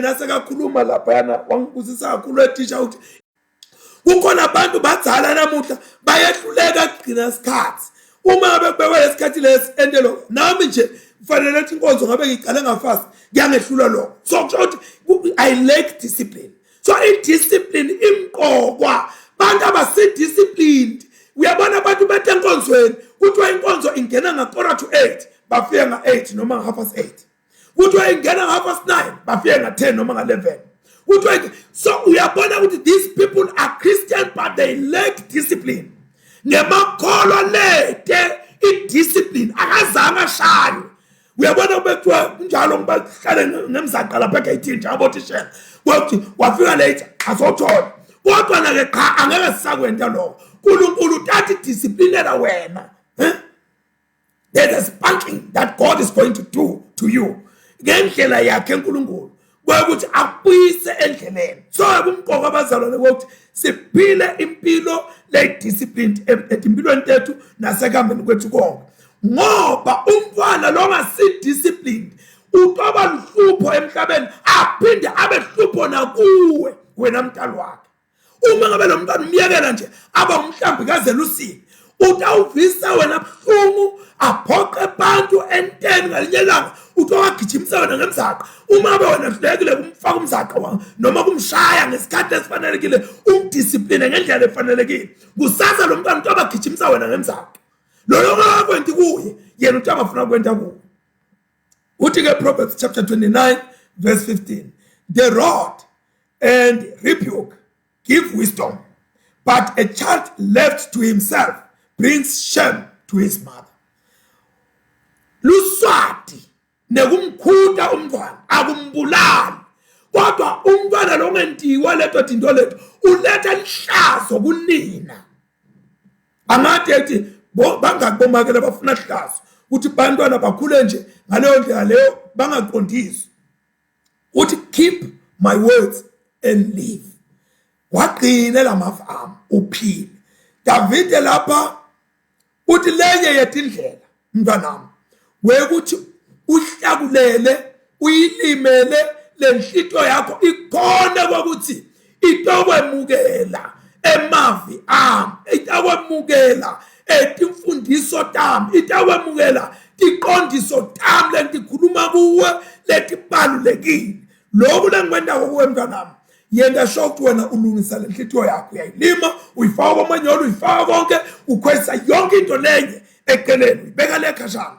nasekakhuluma lapha yana wangibuzisa kakhulu head teacher ukuthi kukhona abantu badzala namuhla bayehluleka kugcina isikhathi. Uma bebekwe lesikhathi lesi endelo nami nje kufanele ukuthi inkonzo ngabe ngiqale ngafast ngiyangehlula lokho. So kusho ukuthi I lack discipline. So i-discipline imqokwa, bantu abasi-disciplined. Uyabona abantu bethe enkonzweni kuthiwa inkonzo ingena nga-8:45 bafike nga-8 noma nga-8:30. Kuthiwa ingena nga-9 bafike nga-10 noma nga-11. So uyabona ukuthi these people are Christian but they lack discipline. Ngemakholwa lethe i-discipline akazange ashayo. Uyabona bethiwa njalo ngibahlale ngemzaqala lapha egayithini nje abotishela wathi wafika late azothola. Kodwa na ke cha angeke sisakwenta lokho. uNkulunkulu uthatha idisciplinera wena. There's a spanking that God is going to do to you ngendlela yakhe uNkulunkulu ukuthi akubuyise endleleni. So kumqoka abazalwane ukuthi siphile impilo le-disciplined empilweni tethu nasekambeni kwethu konke, ngoba umntwana lo ngasi-disciplined utoba luhlupho emhlabeni aphinde abe hlupho nakuwe wena mntali wakhe. Uma ngabe lo mntwana umyekela nje aba umhlambi kaze lusini, utawuvisa wena buhlungu, aphoqe abantu enteni ngalinye ilanga, utowagijimisa wena ngemzaqa. Uma ngabe wena hlulekile kumfaka umzaqa noma kumshaya ngesikhathi esifanelekile, umdiscipline ngendlela efanelekile, kusasa lo mntwana utawagijimisa wena ngemzaqa. Loyo ngakwenti kuye yena utawafuna kwenta kuwe. Uthi ke Proverbs chapter 29 verse 15, the rod and rebuke give wisdom, but a child left to himself brings shame to his mother. Luswati nekumkhuta umntwana akumbulali, kodwa umntwana lo ngentiwa leto tinto leto uletha lihlazo kunina. Angathi ethi bangakubomakela bafuna lihlazo uthi bantwana bakhule nje ngaleyo ndlela leyo bangaqondiswa. Uthi keep my words and live. Waqine lamavu ami uphile. David lapha uthi lenye yetindlela mntwanami wekuthi uhlakulele uyilimele lenhlito yakho ikhona kokuthi itokwemukela emavi ami, itokwemukela etimfundiso tami, itokwemukela tiqondiso tami lentikhuluma kuwe letibalulekile. Lokhu lengikwenda kuwe mntwanami, yenda shoku wena ulungisa lenhlitiyo yakho, uyayilima, uyifaka komanyolo, uyifaka konke, ukhwesa yonke into lenye eceleni, uyibeka lekhashana.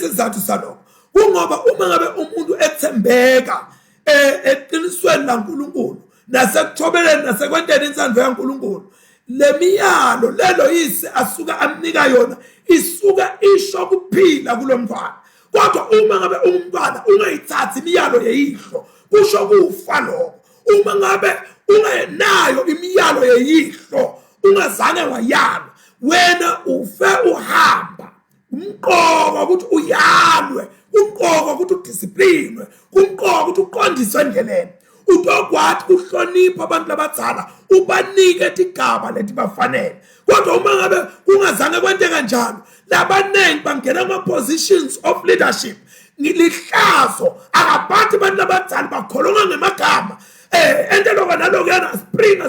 isizathu salokho kungoba uma ngabe umuntu ethembeka eqinisweni laNkulunkulu nasekuthobeleni nasekwenteni insandvo yaNkulunkulu, le miyalo lelo yise asuka amnika yona isuka isho kuphila kulomntwana. Kodwa uma ngabe umntwana ungayithathi imiyalo yeyihlo kusho kufa lokho. Uma ngabe ungenayo imiyalo yeyihlo ungazange wayalwa, wena ufe uhamba. Umqoka ukuthi uyalwe, umqoka ukuthi udisciplinwe, umqoka ukuthi uqondiswe endleleni. Utokwathi uhlonipha abantu abadala, ubanike igaba leti bafanele. Kodwa uma ngabe ungazange kwente kanjalo, labanengi bangena ama-positions of leadership ngilihlazo akaphathi abantu abadala bakholonga ngemagama ente lokho naloko yana spring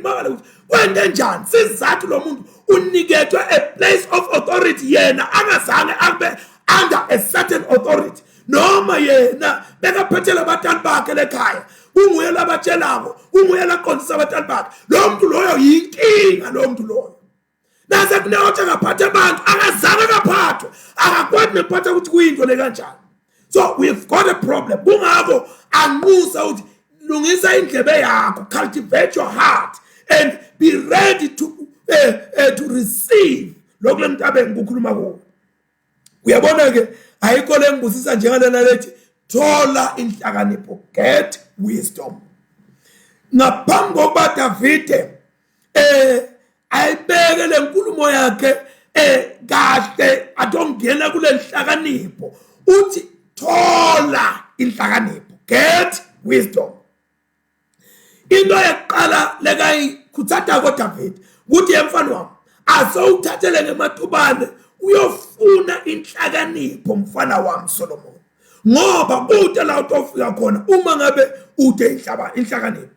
mangale ukuthi kwente njani. Sizathu lo muntu unikethwe a place of authority, yena angazange abe under a certain authority, noma yena bekaphethela abatali bakhe lekhaya, unguye labatshelako, unguye laqondisa abatali bakhe. Lo muntu loyo yinkinga, lo muntu loyo nase kuneyothi akaphathe abantu akazange akaphathwe, akakwazi nekuphatha ukuthi kuyinto le kanjani. So we've got a problem. Bungako anqusa ukuthi lungisa indlebe yakho, cultivate your heart and be ready to receive lokho lentabeni kukhuluma kuwo. Uyabona ke ayikho lengibusisa njengalena lethi thola inhlakanipho, get wisdom. Ngaphambi kokuba Davide ayibeke lenkulumo yakhe kahle adongena kule nhlakanipho, uthi thola inhlakanipho, get wisdom. Into yokuqala lekayikhuthatha koDavide ukuthi emfana wami asowuthathele ngematubane uyofuna inhlakanipho mfana wami Solomon, ngoba kude la utofika khona uma ngabe ude inhlakanipho.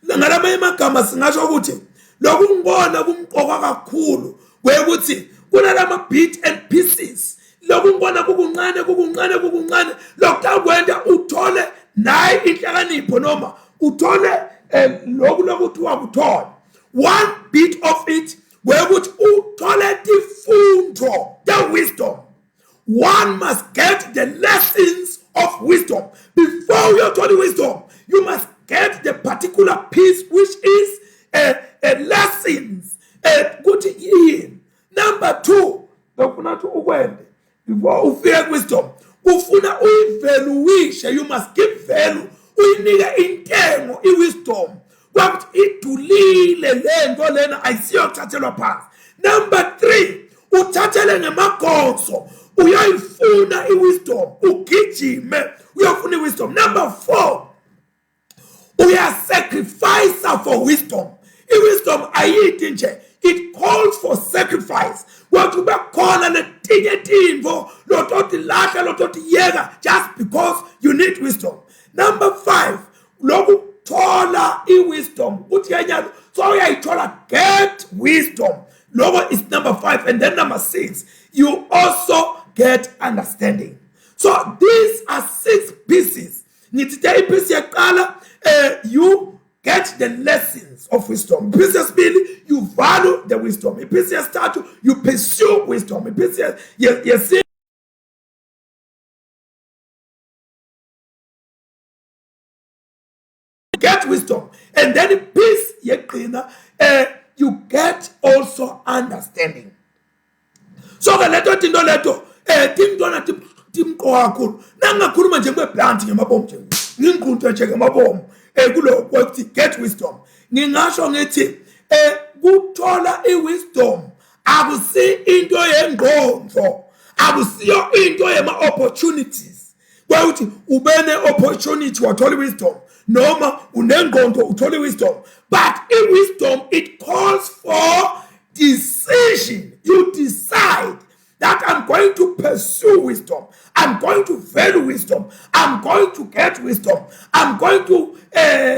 Ngalama emagama singasho ukuthi lokhu ngibona kumqoka kakhulu kwekuthi kunalama bits and pieces, lokhu ngibona kukuncane lokukwenda uthole nayi inhlakanipho noma uthole lokhu lokuthi wakuthola one bit of it wekuthi uthole ifundo, the wisdom. One must get the lessons of wisdom. Before you taught wisdom, you must get the particular piece which is a lessons. Good in. Number two, before you fear wisdom, you must give value. Uyinike intengo iwisdom. Kwakuthi idulile lento lena ayisiyothathelwa phansi. Number three, uthathele ngemagonso uyoyifuna iwisdom, ugijime uyofuna iwisdom. Number four, uyasacrifice for wisdom. Iwisdom ayithi nje, it calls for sacrifice. Kwathi bekhona letinye timvo lotothi lahla lotothi yeka just because you need wisdom. Number five, lokhu thola iwisdom uthi yanyalo so uyayithola, get wisdom. Logo is number five. And then number six, you also get understanding. So these are 6 pieces. You get the lessons of wisdom. Pieces mean you value the wisdom. Pieces start to you pursue wisdom. Pieces yes. Get wisdom, and then peace you get also understanding. So the letter tindo leto timdona timko kakhulu nangakhuluma nje kweplant ngemabomu nje nginqunto nje ngemabomu kulo kwathi get wisdom. Ngingasho ngithi kuthola iwisdom akusi into yengqondo, akusiyo into yema opportunities kwathi ubene opportunity wathola wisdom noma unengqondo uthola wisdom, but in wisdom it calls for decision. You decide that I'm going to pursue wisdom, I'm going to value wisdom, I'm going to get wisdom, I'm going to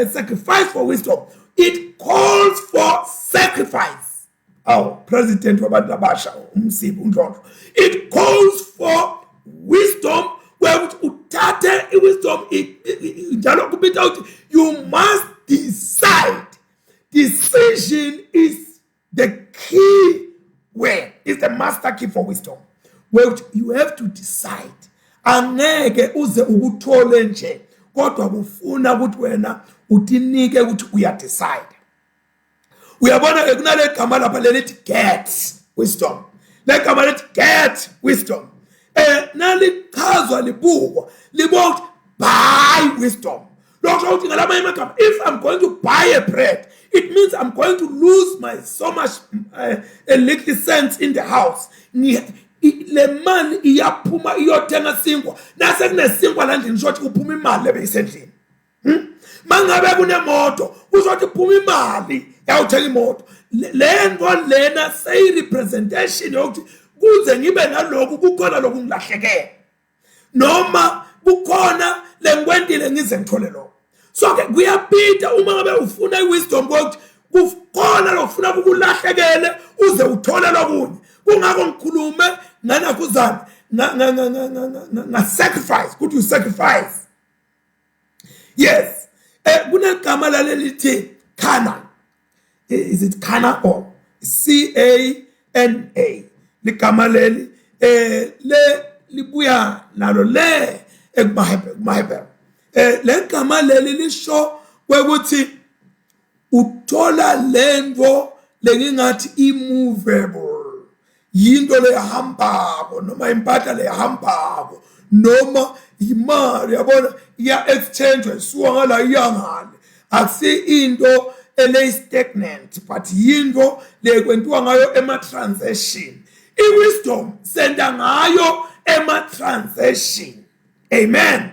sacrifice for wisdom. It calls for sacrifice. Oh, President Robert Labasha, it calls for wisdom. Where wisdom, you must decide. Decision is the key word, is the master key for wisdom. where you have to decide. Angeke uze ukuthole nje kodwa kufuna ukuthi wena utinike ukuthi uyadecide. Uyabona kunale gama lapha lelithi get wisdom. Le gama lithi get wisdom. Nalichazwa libukwa libokut buy wisdom. Lokho uthi ngalama amagama, if I'm going to buy a bread, it means I'm going to lose my so much a little cents in the house. Le mali iyaphuma iyothenga sinkwa nase kunesinkwa la ndini shothi kuphuma imali lebeyisendlini. Mangabe kunemoto uzothi phuma imali yawuthenga imoto. Lento lena say representation yokuthi kuze ngibe nalokho kukhona lokhu ngilahlekele noma kukhona lenkwentile ngize ngithole lokho. So ke kuyapita uma ngabe ufuna iwisdom ukuthi kukhona lokufuna ukulahlekele uze uthole lokunye. Kungako ngikhulume ngana kuzami na sacrifice. Could you sacrifice? Yes. Kunegama lalelithi Cana. Is it Cana or C-A-N-A? Ligama leli le libuya nalo le ekubahebhe. Le gama leli lisho kwekuthi uthola lento lengingathi immovable. Yinto lehambako noma impahla lehambako noma imali yabona iya exchange isuka ngala iyangale. Akusi into ele stagnant but yinto lekwentiwa ngayo ema transaction. I-wisdom senda ngayo ema transaction. Amen.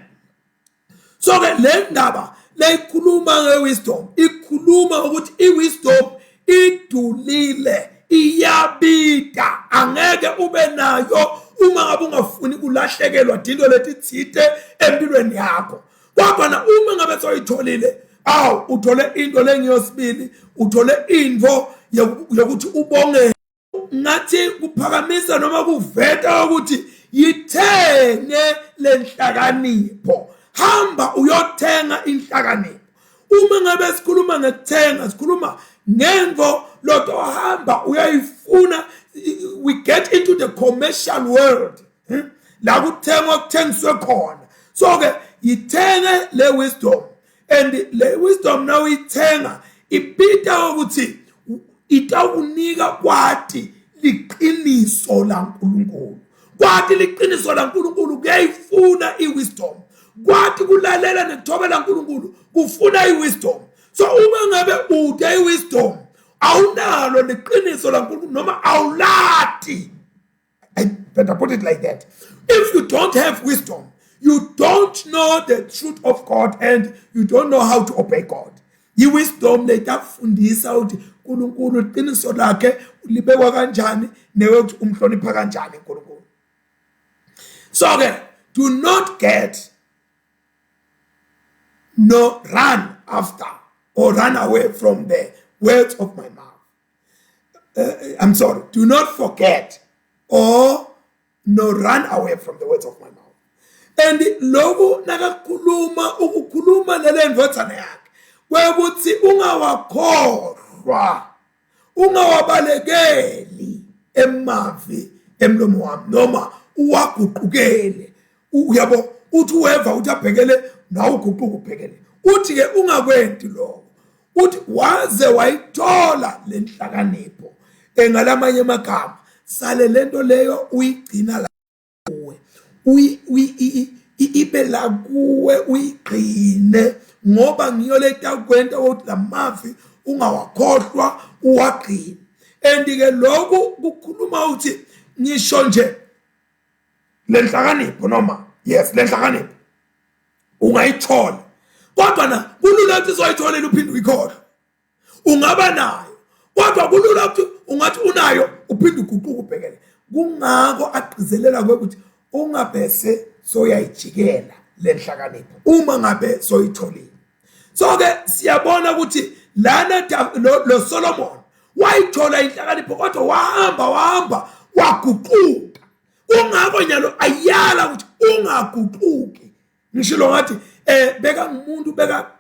So ke le ndaba leyikhuluma ngewisdom ikhuluma ukuthi iwisdom idulile iyabida angeke ube nayo uma ngabe ungafuni kulahlekelwa dinto letithite empilweni yakho. Kodwa na uma ngabe soyitholile uthole into lengiyosibili uthole info yokuthi ubonge ngathi kuphakamisa noma kuveta ukuthi yithenge lenhlakanipho. Hamba uyothenga inhlakanipho. Uma ngabe sikhuluma ngekuthenga sikhuluma ngemvo lotho hamba uyayifuna. We get into the commercial world la kuthengwa kuthengiswe khona. So ke yithenge le wisdom and le wisdom now ithenga ipita ukuthi itawunika kwathi liqiniso la nkulunkulu. Kwathi liqiniso la nkulunkulu kuyayifuna iwisdom. Kwathi kulalela nekuthobela nkulunkulu kufuna iwisdom. So uma ngabe ude iwisdom awunalo liqiniso la nkulunkulu noma awulati. I better put it like that. If you don't have wisdom, you don't know the truth of God and you don't know how to obey God. Iwisdom letafundisa ukuthi uNkulunkulu iqiniso lakhe libekwa kanjani newe ukuthi umhlonipha kanjani uNkulunkulu. So ke do not get no run after or run away from the words of my mouth. I'm sorry, do not forget or no run away from the words of my mouth. And loku nakakhuluma ukukhuluma lelendvodzana yakhe kwekuthi ungawakhohlwa ungawabalekeli emavi emlomo wami noma uwaguqukele. Uyabo uthi weva uthi abhekele nawe uguquka ubhekele. Uthi ke ungakwendi lokho. Uthi waze wayithola lenhlakanipho engalamanye amagama sale lento leyo uyigcina la kuwe. Ibe la kuwe uyigcine ngoba ngiyoleta kwenta ukuthi lamavi ungawakhohlwa uwagcine. And ke lokhu kukhuluma uthi ngisho nje lenhlakanipho noma yes lenhlakanipho ungayithola kodwa na kulula ukuthi uzoyitholela uphinde uyikhohle. Ungaba nayo kodwa kulula ukuthi ungathi unayo uphinde uguquke ubhekele. Kungako agqizelela ukuthi ungabese soyayijikela lenhlakanipho uma ngabe soyitholile. So ke siyabona ukuthi lana lo Solomon wayithola inhlakanipho kodwa wahamba waguquka. Kungako nyalo ayala ukuthi ungaguquki. Ngishilo ngathi beka ngumuntu beka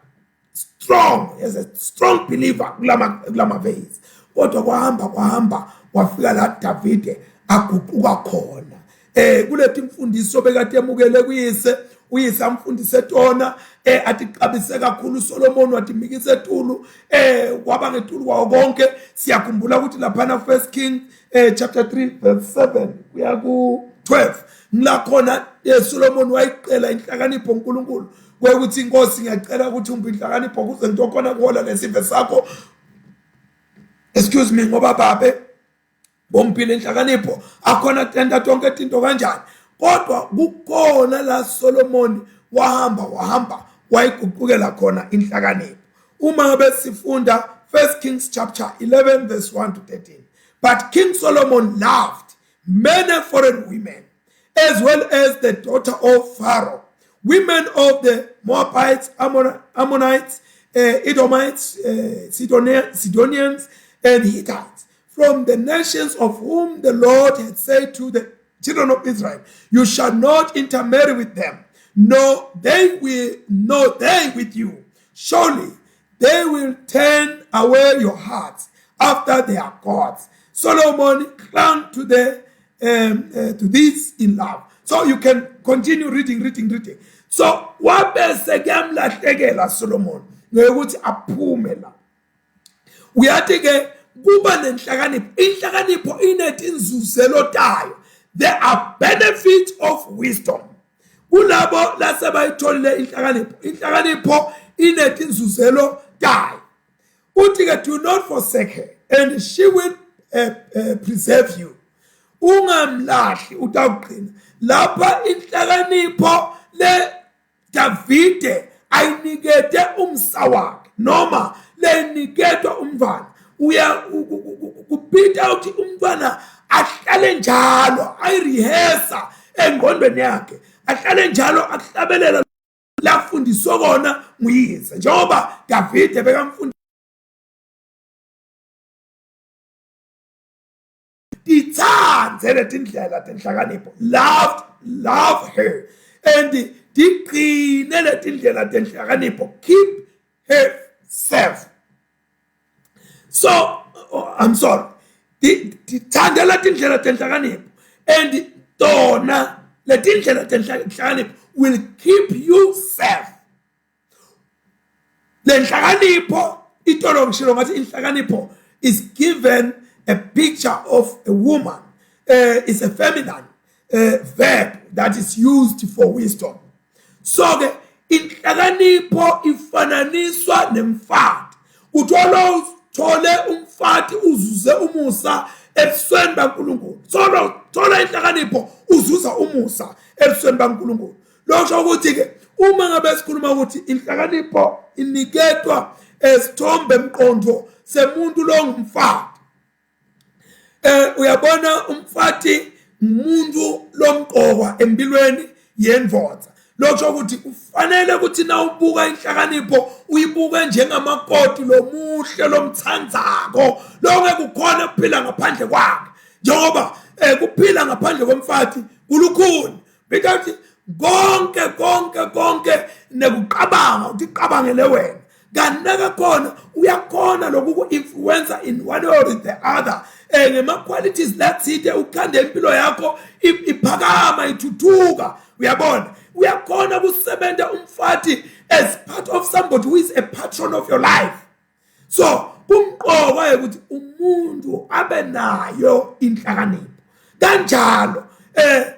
strong as a strong believer kulama verse. Kodwa kwahamba wafika la David aguquka khona. kulethi imfundiso bekade emukele kuyise uyise amfundise tona athi qabise kakhulu Solomon wathi mikise etulu kwaba ngetulu kwawo konke siyakhumbula ukuthi laphana 1 King chapter 3 verse 7 kuya ku 12 ngila khona Solomon wayiqela inhlakanipho uNkulunkulu kwekuthi inkosi ngiyacela ukuthi umbe inhlakanipho kuze into khona kuhola lesive sakho excuse me ngoba babe bompile inhlakanipho akhona tenda tonke into kanjani kodwa kukhona la Solomon wahamba wayiguqukela khona inhlakanipho uma ngabe sifunda 1 Kings chapter 11 verse 1 to 13 but King Solomon loved many foreign women as well as the daughter of Pharaoh, women of the Moabites, Ammonites, Edomites, Sidonians, and Hittites, from the nations of whom the Lord had said to the children of Israel, you shall not intermarry with them, nor they with you. Surely they will turn away your hearts after their gods. Solomon clung to this in love. So you can continue reading. So wabese kuyamlahlekela Solomon ngokuthi aphume la. Uyathi ke kuba nenhlakanipho. Inhlakanipho inetinzuzelo tayo. There are benefits of wisdom. Kulabo lasebayitholile inhlakanipho. Inhlakanipho inetinzuzelo tayo. Uthi ke do not forsake her and she will preserve you. Ungamlahli utawuqina lapha inhlakanipho le Davide ayinikete umsa wakhe noma leniketwa umntwana kupita uthi umntwana ahlale njalo ayirehesa engqondweni yakhe ahlale njalo akuhlabelela lafundiswa kona nguyise njengoba Davide bekamfundisa ithanze letindlela tenhlakanipho love her and diqine letindlela tenhlakanipho keep her safe. So I'm sorry dithande letindlela tenhlakanipho and tona letindlela tenhlakanipho will keep you safe. Lenhlakanipho itolo ngishilo ngathi inhlakanipho is given a picture of a woman. It's a feminine verb that is used for wisdom. So inhlakanipho ifananiswa nemfati. Uthola uthole umfati uzuze umusa ebusweni baNkulunkulu. Thola inhlakanipho uzuza umusa ebusweni baNkulunkulu. Lokho ukuthi ke uma ngabe sikhuluma ukuthi inhlakanipho iniketwa esithombe emqondo semuntu lo ngumfati. Uyabona umfati umuntu lomqokwa empilweni yenvodza. Lokho ukuthi kufanele ukuthi na ubuka inhlakanipho uyibuke njengamakoti lomuhle lomthandzako lonke kukhona kuphila ngaphandle kwakhe njengoba kuphila ngaphandle komfati kulukhuni because konke nekuqabanga uthi qabangele wena kanaka khona uyakhona loku influencer in one or the other ngema qualities lathide ukhande impilo yakho iphakama ithuthuka uyabona uyakhona kusebenza umfati as part of somebody who is a patron of your life. So kumqoka ukuthi umuntu abe nayo inhlakanipho kanjalo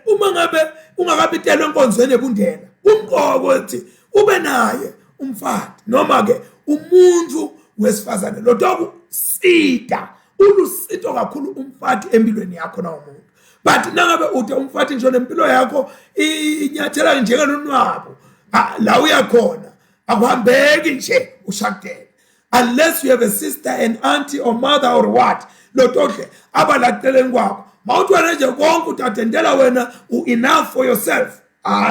uma ngabe ungakabitelwe enkonzweni ebundela kumqoka ukuthi ube naye umfati noma ke umuntu wesifazane lotoku sida ulusito kakhulu umfati empilweni yakho na umuntu but nangabe uthi umfati nje nempilo yakho inyathela njengelonwabo la uyakhona akuhambeki nje ushadele unless you have a sister and auntie or mother or what lotohle abaladeleni kwakho mawuthwana nje konke utatendela wena enough for yourself.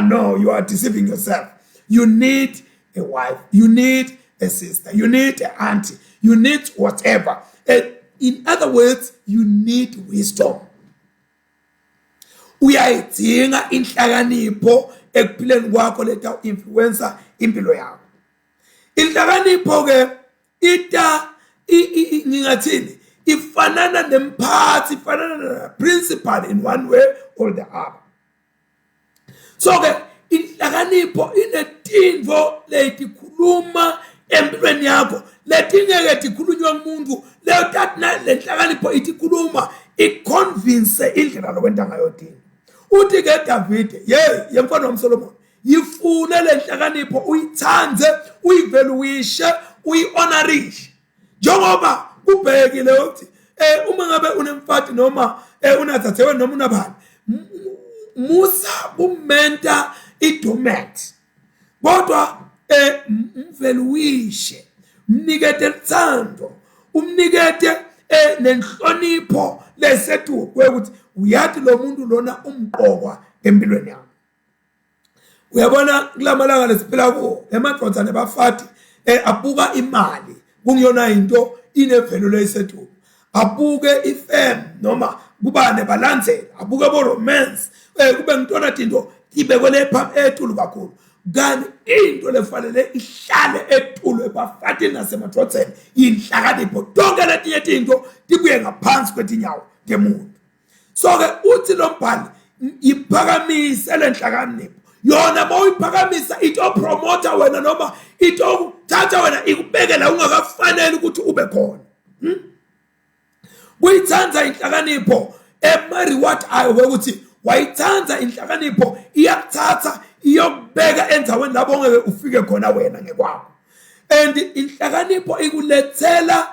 No, you are deceiving yourself. You need a wife, you need a sister, you need an auntie, you need whatever. In other words, you need wisdom. Uyayidinga inhlakanipho ekuphileni kwakho leta influencer impilo yakho. Inhlakanipho ke ngingathini ifanana nemphathi ifanana na principal in one way or the other. So ke inhlakanipho inetindvo letikhuluma empilweni yakho letingeke tikhulunywa ngumuntu leyo tathi le nhlakanipho itikhuluma iconvince indlela lokwenta ngayo thina. Uthi ke David yemfana wamSolomon yifune le nhlakanipho uyithandze uyivaluishe uyihonorishe njengoba kubhekile ukuthi uma ngabe unemfati noma unathathewe noma unabani musa kumenta idomet kodwa umvaluishe umnikete lithando umnikete nenhlonipho lesethu ukuthi uyathi lo muntu lona umqokwa empilweni yakho. Uyabona kulamalanga lesiphila kuwo emadvodza nebafati abuka imali kungiyona into inevelu lesethu, abuke ifem noma kuba nebalandzela abuke bo romance kube ngitona tinto ibekele etulu kakhulu kanti into lefanele ihlale etulu ebafati nasemadvodzeni inhlakanipho tonke letinye tinto tibuye ngaphansi kwetinyawo temuntu. So ke uthi lo mbhali iphakamise le nhlakanipho yona mawuyiphakamisa ito promota wena noma ito thatha wena ikubekela ungakafanele ukuthi ube khona. Kuyithanza inhlakanipho reward ayo ukuthi wayithanza inhlakanipho iyakuthatha iyokubeka endaweni lapho ongeke ufike khona wena ngekwakho. And inhlakanipho ikulethela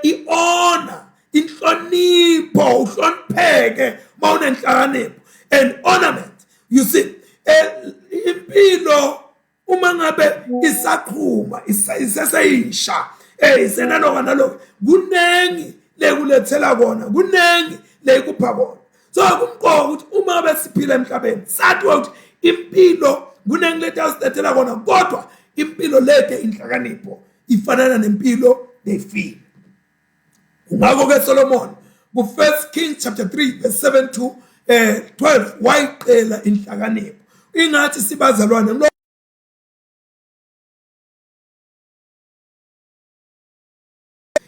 i-honor inhlonipho uhlonipheke mawunenhlakanipho and ornament. You see impilo uma ngabe isaqhuma iseseyisha isenaloka naloka kunengi lekulethela kona kunengi lekupha kona. So kumqoka ukuthi uma ngabe siphila emhlabeni sathi ukuthi impilo kunengi lethasilethela kona kodwa impilo lethe inhlakanipho ifanana nempilo lefile. Kungakho ke Solomon ku 1 Kings chapter 3 verse 7 to 12 wayiqela inhlakanipho ingathi sibazalwane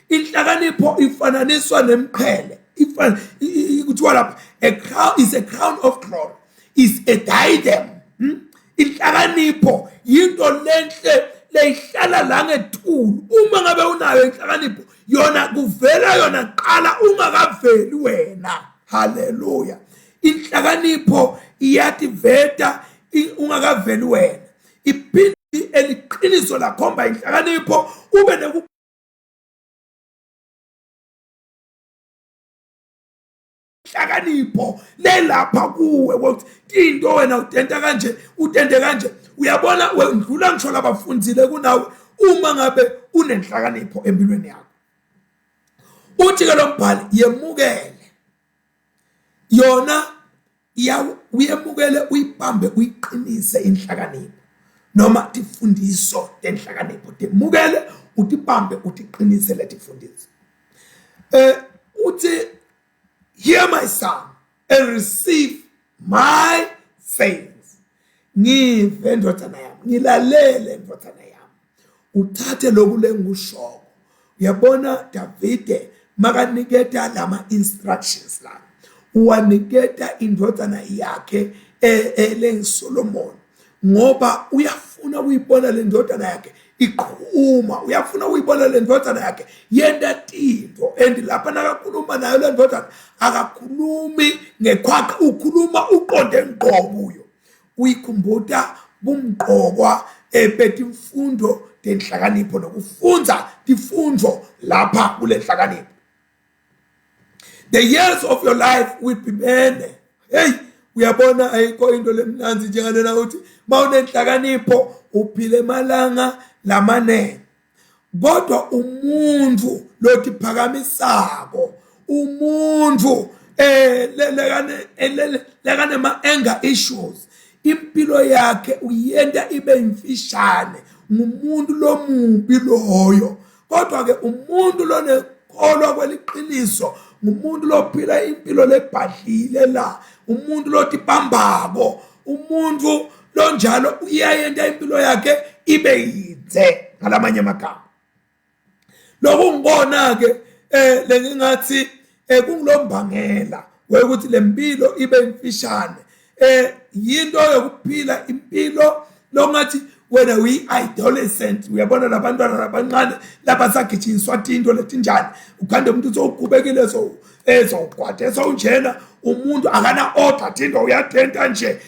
inhlakanipho ifananiswa nemqhele kuthiwa lapha a crown is a crown of glory is a diadem. Inhlakanipho yinto lenhle leyihlala la ngethulu uma ngabe unayo inhlakanipho yona kuvela yona qala ungakaveli wena. Hallelujah. Inhlakanipho iyativeta ungakaveli wena iphindi eliqiniso lakhomba inhlakanipho ube inhlakanipho lelapha kuwe ukuthi into wena utenta kanje utende kanje uyabona wendlula ngisho labafundzile kunawe uma ngabe unenhlakanipho empilweni yakho. Uthi ke lo mbhali yemukele yona uyemukele uyibambe uyiqinise inhlakanipho noma tifundiso tenhlakanipho temukele utibambe utiqinise letifundiso. Uthi hear my son and receive my sayings. Ngive ndodana yami ngilalele ndodana yami uthathe lokhu lengushoko. Uyabona Davide makaniketa lama instructions la uwaniketa indodana yakhe lengiSolomon ngoba uyafuna uyibona le ndodana yakhe iqhuma uyafuna uyibona le ndodana yakhe yenda tinto and lapha nakakhuluma nayo le ndodana akakhulumi ngekhwakhe ukhuluma uqonde ngqobuyo uyikhumbuta bumqokwa betimfundo tenhlakanipho nokufunza tifundvo lapha kule nhlakanipho. The years of your life will be many. Hey, uyabona ayikho into lemnanzi njengalena uthi mawunenhlakanipho uphile malanga lamanene kodwa umuntu lotiphakamisako umuntu lekane ma anger issues impilo yakhe uyenda ibe imfishane ngumuntu lomubi loyo kodwa ke umuntu lonekholwa kweliqiniso ngumuntu lophila impilo lebhadlile la umuntu lotibambako umuntu lonjalo uyayenda impilo yakhe ibe yinze ngalamanye amagama. Lokhu ngibona ke lengingathi kungilombangela ukuthi lempilo ibe imfishane yinto yokuphila impilo longathi wena uyi-adolescent uyabona labantwana labancane lapha sagijinyiswa tinto letinjani ukhande umuntu sowugubekile sowugwade sowunjena umuntu akana order tinto uyadenta nje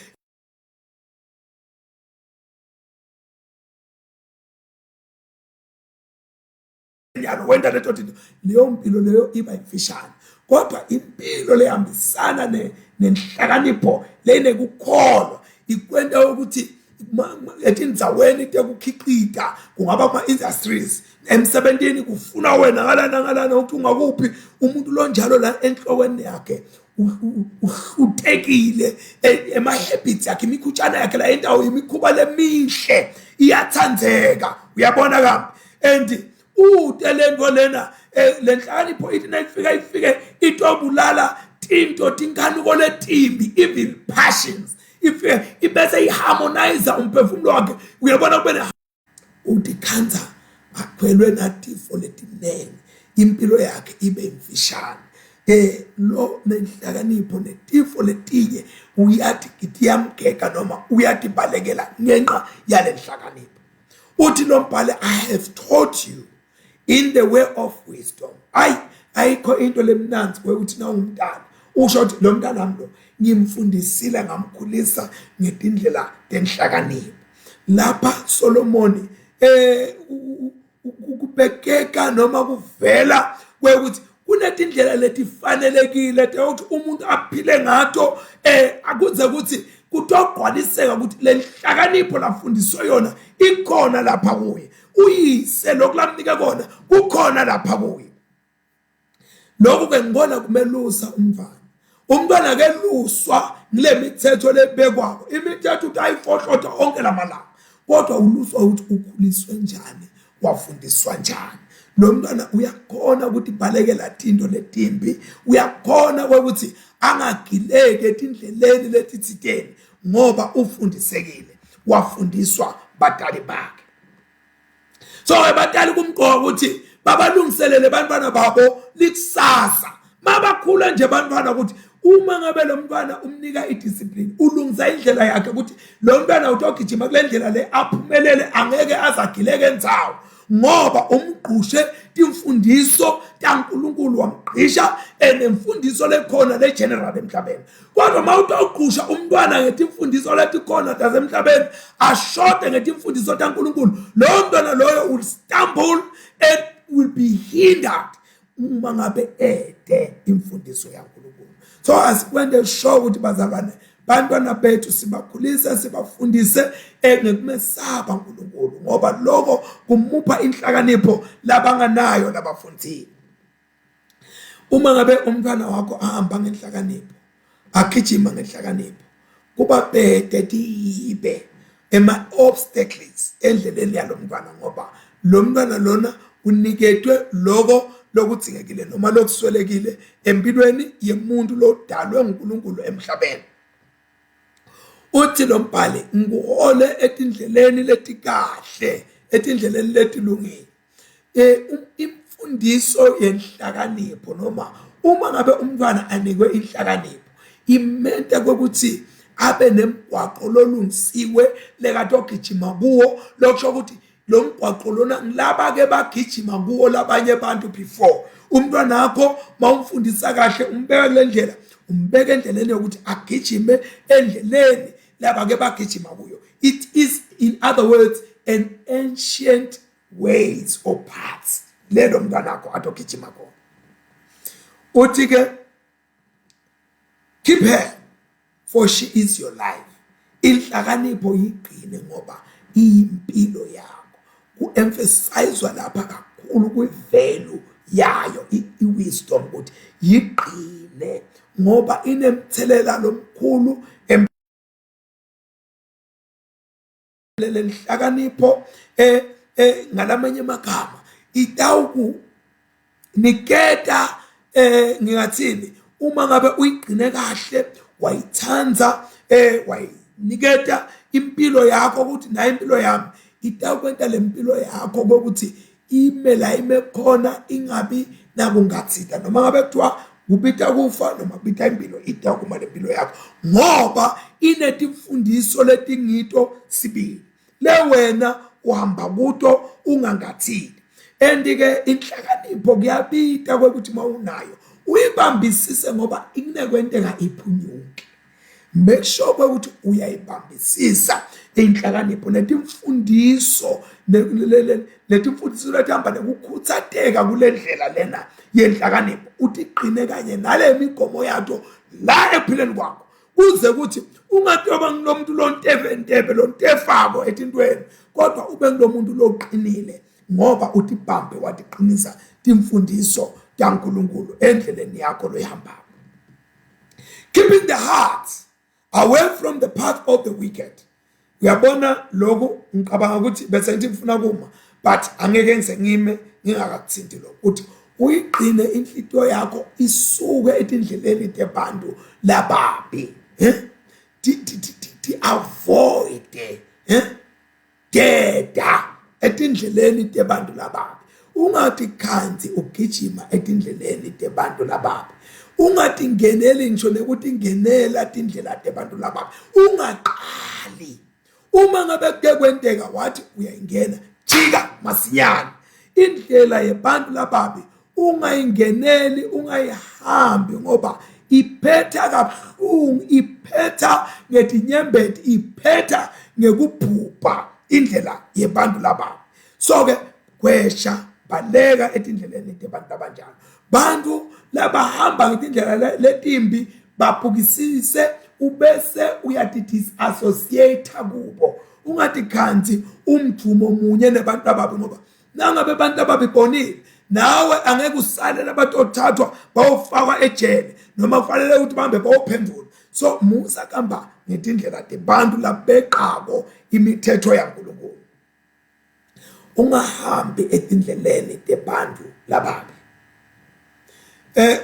wenda leto tinto leyo mpilo leyo iba imfishane kodwa impilo lehambisana nenhlakanipho lenekukholwa ikwenta ukuthi etindzaweni tekukhiqida kungaba kuma-industries emsebentini kufuna wena ngalana ukuthi ungakuphi umuntu lonjalo la enhlokweni yakhe uhlutekile ema-habits yakhe imikhutshana yakhe la endawo imikhuba lemihle iyathandzeka uyabona kambi and utelento lena lenhlakanipho ithi ifike itobulala tinto tinkanuko letimbi evil passions ibese iharmonize umphefumulo wakhe uyabona kubene uthi khanza akhwelwe natifo letinene impilo yakhe ibe imfishane lo nenhlakanipho netifo letinye uyathi kitiyamgeka noma uyathi balekela ngenqa yale nhlakanipho uthi lo mbhale I have taught you in the way of wisdom ayikho into lemnanzi kwekuthi na umntana usho ukuthi lo mntana lo ngimfundisile ngamkhulisa ngedindlela tenhlakanipho lapha Solomon ukubekeka noma kuvela kwekuthi kunetindlela letifanelekile ukuthi umuntu aphile ngato akuze ukuthi kutogqwaliseka ukuthi lenhlakanipho lafundiswa yona ikhona lapha kuye uyise lokulamnika kona kukhona lapha kuye lokhu ke ngibona kumelusa umntwana ke luswa ngile mithetho lebekwako imithetho uthi ayifohlotha onke lamalanga kodwa uluswa ukuthi ukhuliswe njani wafundiswa njani lo mntwana uyakhona ukuthi balekela tinto letimbi uyakhona ukuthi angagileke etindleleni letithiteni ngoba ufundisekile wafundiswa batali bakhe so batali kumqoka ukuthi babalungiselele bantwana babo likusasa mabakhula nje bantwana ukuthi uma ngabe lo mntwana umnika idiscipline ulungisa indlela yakhe ukuthi lo mntwana utogijima kule ndlela le aphumelele angeke azagileke endzawo ngoba umgqushe timfundiso taNkulunkulu wamgqisha enemfundiso lekhona legeneral emhlabeni kodwa mawutogqusha umntwana ngetimfundiso letikhona tasemhlabeni ashode ngetimfundiso taNkulunkulu lo mntwana loyo will stumble and will be hindered uma ngabe imfundiso yaNkulunkulu so asikwende show ukuthi bazalwane bantwana bethu sibakhulise sibafundise ngekumesaba uNkulunkulu ngoba lokho kumupha inhlakanipho labanganayo labafundisi uma ngabe umntwana wakho ahamba ngenhlakanipho agijima ngenhlakanipho kuba bhede tibe ema obstacles endleleni yalo mntwana ngoba lo mntwana lona uniketwe lokho lokudzingekile noma lokuswelekile empilweni yemuntu lodalwe nguNkulunkulu emhlabeni uthi lo mbhali nguhole etindleleni letikahle etindleleni letilungile imfundiso yenhlakanipho noma uma ngabe umntwana anikwe inhlakanipho imente ukuthi abe nemgwaqo lolungisiwe lekatogijima kuwo lokusho ukuthi lo mgwaqo lona ngilaba ke bagijima kuwo labanye abantu before umntwana wakho mawumfundisa kahle umbeka kule ndlela umbeka endleleni yokuthi agijime endleleni laba ke bagijima kuyo it is in other words an ancient ways or paths lelo mntwana wakho atogijima khona uthi ke keep her for she is your life inhlakanipho yiqine ngoba impilo yakho ku-emphasizwa lapha kakhulu kwi-value yayo i-wisdom ukuthi yiqine ngoba inemthelela lomkhulu lenhlakanipho ngalamanye amagama itawuku niketa ngingathini uma ngabe uyiqine kahle wayithanza wayiniketa impilo yakho ukuthi nayo impilo yami itakwenta lempilo yakho ukuthi ime la ime khona ingabi nakungathita noma ngabe kuthiwa Ubita kufa noma ubita impilo ida kuma lempilo yakho ngoba inetimfundiso letingito sibili le wena uhamba kuto ungangathili. And-ke inhlakanipho kuyabita kwekuthi mawunayo uyibambisise ngoba ikunekwenteka iphunyuke. Make sure ukuthi uyayibambisisa inhlakanipho netimfundiso letimfundiso lethamba nekukhuthateka kule ndlela lena yenhlakanipho utiqine kanye nale migomo yato la ephileni kwakho uze ukuthi ungatoba ngilomuntu lonteve lontefako etintweni kodwa ube ngilomuntu loqinile ngoba utibambe watiqinisa timfundiso kaNkulunkulu endleleni yakho loyihambayo. Keeping the heart away from the path of the wicked. Uyabona lokho ngicabanga ukuthi bese ngithi ngifuna kuma but angeke ngize ngime ngingakathinti lokho uthi uyiqine inhlitiyo yakho isuke etindleleni tebantu lababi avoid geda etindleleni tebantu lababi. Ungathi khanzi ugijima etindleleni tebantu lababi. Ungathi ngeneli ngisho nekuthi ngenela tindlela tebantu lababi. Ungaqali uma ngabe kuke kwenteka wathi uyayingena jika masinyane indlela yebantu lababi ungayingeneli ungayihambi ngoba iphetha kabuhlungu, iphetha ngetinyembeti, iphetha ngekubhubha indlela yebantu lababi. So ke kwesha baleka etindleleni tebantu abanjalo. Bantu labahamba ngetindlela letimbi baphukisise ubese uyadisassociate kubo. Ungathi khanzi umjumo munye nebantu ababi ngoba nangabe abantu ababibonile nawe angeke usale labantu othathwa bawofakwa ejele noma kufanele ukuthi bahambe bawophendula. So musa kamba ngetindlela tebantu labeqako imithetho yaNkulunkulu. Ungahambi etindleleni tebantu lababi.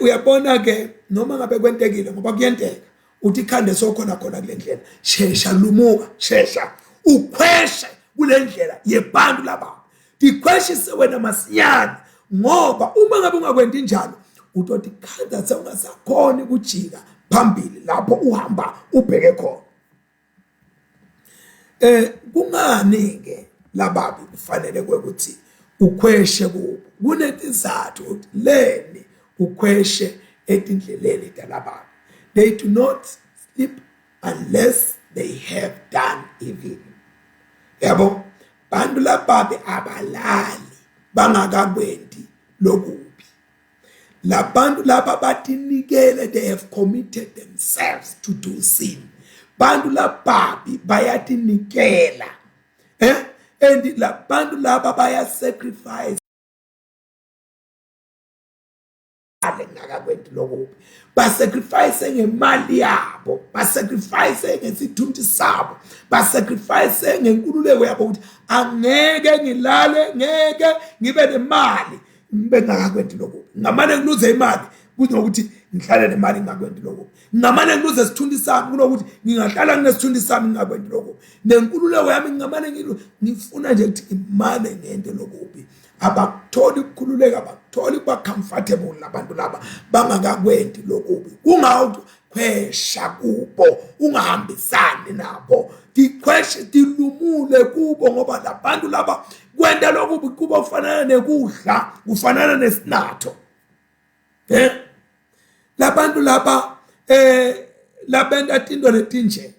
Uyabona ke noma ngabe kwentekile ngoba kuyenteka uthi khande sokhona khona kule ndlela shesha lumuka shesha ukhweshe kule ndlela yebantu lababi. Dikhweshise wena masinyane ngoba uma ngabe ungakwendi njalo utothi khanda sewungasakhona ukujika phambili lapho uhamba ubheke khona. Kungani ke lababi kufanele kwekuthi ukhweshe kubo? Kunetizathu ukuthi leni ukhweshe etindleleni talababi. They do not sleep unless they have done evil. Yabo bantu lababi abalali bangakakwendi lokubi. Labantu laba batinikele, they have committed themselves to do sin. Bantu lababi bayatinikela. And labantu laba baya sacrifice ngakakwendi lokubi. Basacrifice ngemali yabo, basacrifice ngesithunthi sabo, basacrifice ngenkululeko yabo ukuthi angeke ngilale, ngeke ngibe nemali ngibe ngakakwendi lokubi. Ngamane ngiluze imali kunokuthi ngihlale nemali ngakwendi lokubi. Ngamane ngiluze isithunthi sami kunokuthi ngingahlala nginesithunthi sami ngakwendi lokubi. Nenkululeko yami ngamane ngifuna nje ukuthi imali ngente lokubi. Abakutholi ukukhululeka, abakutholi kuba comfortable labantu laba bangakakwendi lokubi. Ungawuthi khwesha kubo, ungahambisani nabo. Dikhweshe dilumule kubo ngoba labantu laba kwenda lokubi kuba kufanana nekudla, kufanana nesinatho. Labantu laba labenda tinto letinje.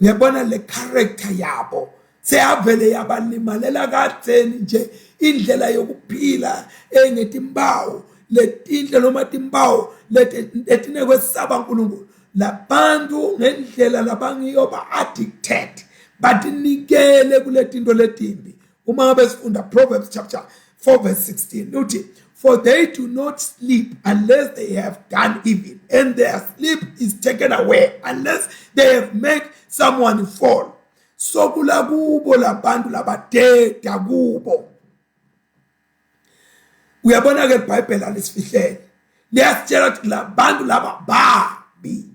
Uyabona le character yabo seyavele yabalimalela katheni nje indlela yokuphila engetimbawu letindle noma timbawu letine kwesaba uNkulunkulu. Labantu ngendlela labangiyoba addicted batinikele kuletinto letimbi. Uma ngabe sifunda Proverbs chapter 4 verse 16 uthi, for they do not sleep unless they have done evil, and their sleep is taken away unless they have made someone fall. Sokula kubo labantu labadeda kubo. Uyabona ke iBhayibheli alisifihlele. Liyasitshela ukuthi labantu laba babi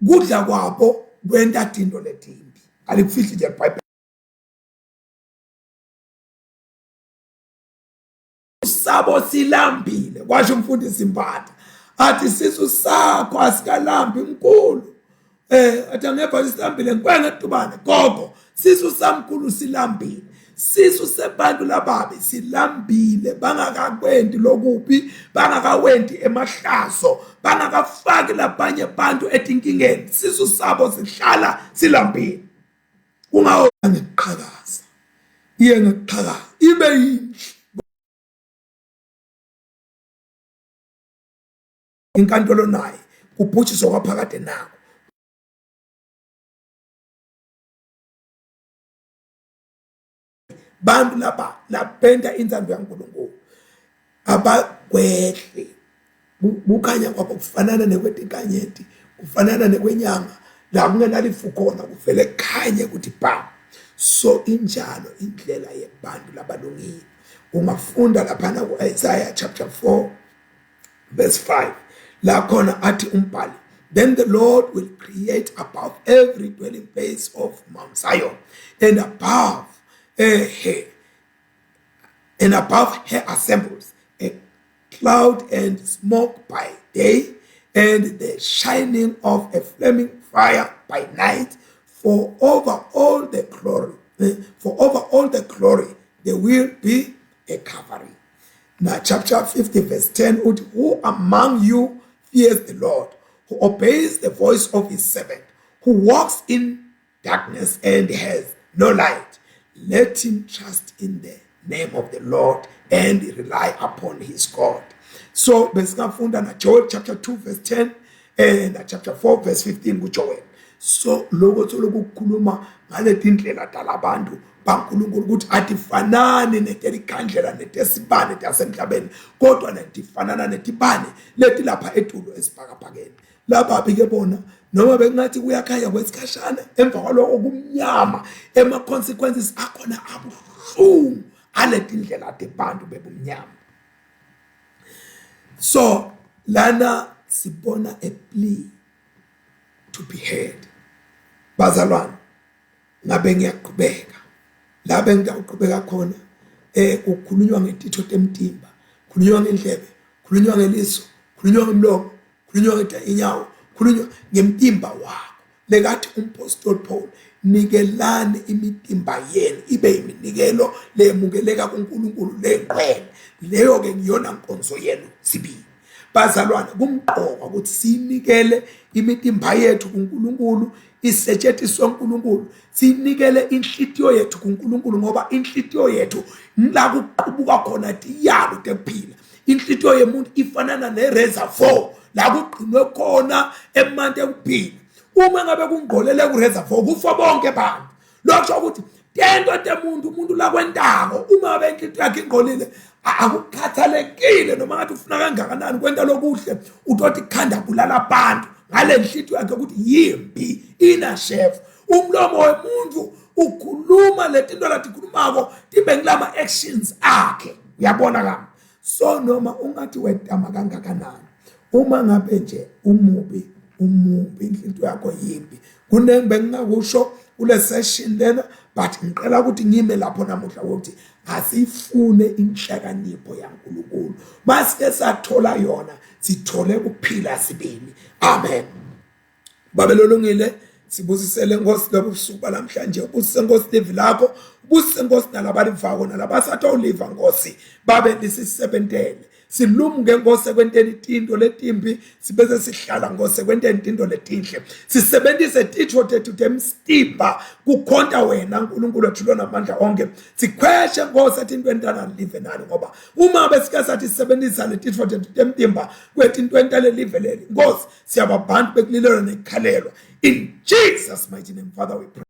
kudla kwabo kwenta tinto letimbi. Alikufihli nje iBhayibheli. Sabo silambile kwasho umfundisi Mphatha. athi sisu sakho asikalambi mkhulu. Athi angeva silambile ngikwenge edubane gogo, sisu samkhulu silambile. Sisu sebantu lababi silambile, bangakakwendi lokuphi, bangakawendi emahlazo, bangakafaki labanye abantu etinkingeni. Sisu sabo sihlala silambile. Kungawo ngiqhakaza, iye ngiqhakaza ibe yinhle inkantolo naye kubhujiswa kwaphakade nako. Bantu laba lapenda inzando yaNkulunkulu abagwehle bukhanya kwabo kufanana nekwetinkanyeti, kufanana nekwenyanga la kungenalifu khona kuvele khanye ukuthi bam. So injalo indlela yebantu labalungile. Ungafunda laphana ku-Isaiah chapter 4 verse 5 la khona athi umbhali, then the Lord will create above every dwelling place of Mount Zion and above her assembles a cloud and smoke by day and the shining of a flaming fire by night. For over all the glory there will be a covering. Now chapter 50 verse 10, who among you fears the Lord, who obeys the voice of his servant, who walks in darkness and has no light? Let him trust in the name of the Lord and rely upon his God. So besikafunda na Joel chapter 2 verse 10 and chapter 4 verse 15 kuJoel. So lokho lokukhuluma ngaletindlela talabantu baNkulunkulu ukuthi atifanani netelikhandlela netesibane tasemhlabeni, kodwa netifanana netibane leti lapha etulo esibhakabhakeni. Laba ke bona noma bengathi kuyakhanya kwesikhashana emva kwaloko kumnyama, ema consequences akhona abuhlungu aletindlela tebantu bebumnyama. So lana sibona a plea to be heard. Bazalwane, ngabe ngiyaqhubeka la bengiyaqhubeka khona kukhulunywa ngetitho temtimba, kukhulunywa ngendlebe, kukhulunywa ngeliso, kukhulunywa ngemlomo, kukhulunywa ngenyawo, kukhulunywa ngemtimba wakho. Lekathi umpostoli Paul, nikelani imitimba yenu ibe iminikelo lemukeleka kuNkulunkulu lengcwele, leyo ke ngiyona nkonzo yenu sibili. Bazalwane, kumqoka ukuthi sinikele imitimba yethu kuNkulunkulu, isetshenziswe uNkulunkulu, sinikele inhlitiyo yethu kuNkulunkulu, ngoba inhlitiyo yethu la kuqubuka khona tiyalo tephila. Inhlitiyo yemuntu ifanana nereservoir la kugcinwe khona emanti ekuphila. Uma ngabe kungqolele kureservoir kufa bonke abantu. Lokho ukuthi tento umuntu la kwentako, uma ngabe inhlitiyo yakhe ingqolile akukhathalekile noma ngathi ufuna kangakanani kwenta lokuhle, utothi khanda bulala abantu ngale nhlitiyo yakhe ukuthi yimbi ina chef. Umlomo womuntu ukhuluma letinto latikhulumako tibe ngilama actions akhe. Uyabona kami? So noma ungathi wetama kangakanani, uma ngabe nje umubi inhlitiyo yakho yimbi, kunembe ngingakusho kule session lena, but ngiqela ukuthi ngime lapho namuhla ukuthi asifune inhlakanipho yaNkulunkulu. Masike sathola yona, sithole ukuphila sibili. Amen. Babelolungile, sibusisele Nkosi lobusuku balamhlanje, ubusise Nkosi live lakho, ubusise Nkosi nalabalivako nalabasatha uliva Nkosi, babe lisisebentele. Silumke Nkosi ekwenteni itinto letimbi, sibese sihlala Nkosi ekwenteni itinto letinhle. Sisebenzise titho tethu temstimba kukhonta wena uNkulunkulu wethu lonamandla onke. Sikhweshe Nkosi ethi into entana live nani, ngoba uma besike sathi sisebenzisa le titho tethu temtimba kwethi into entale live leli Nkosi, siyababantu bekulilelwa nekhalelwa. In Jesus mighty name, Father, we pray.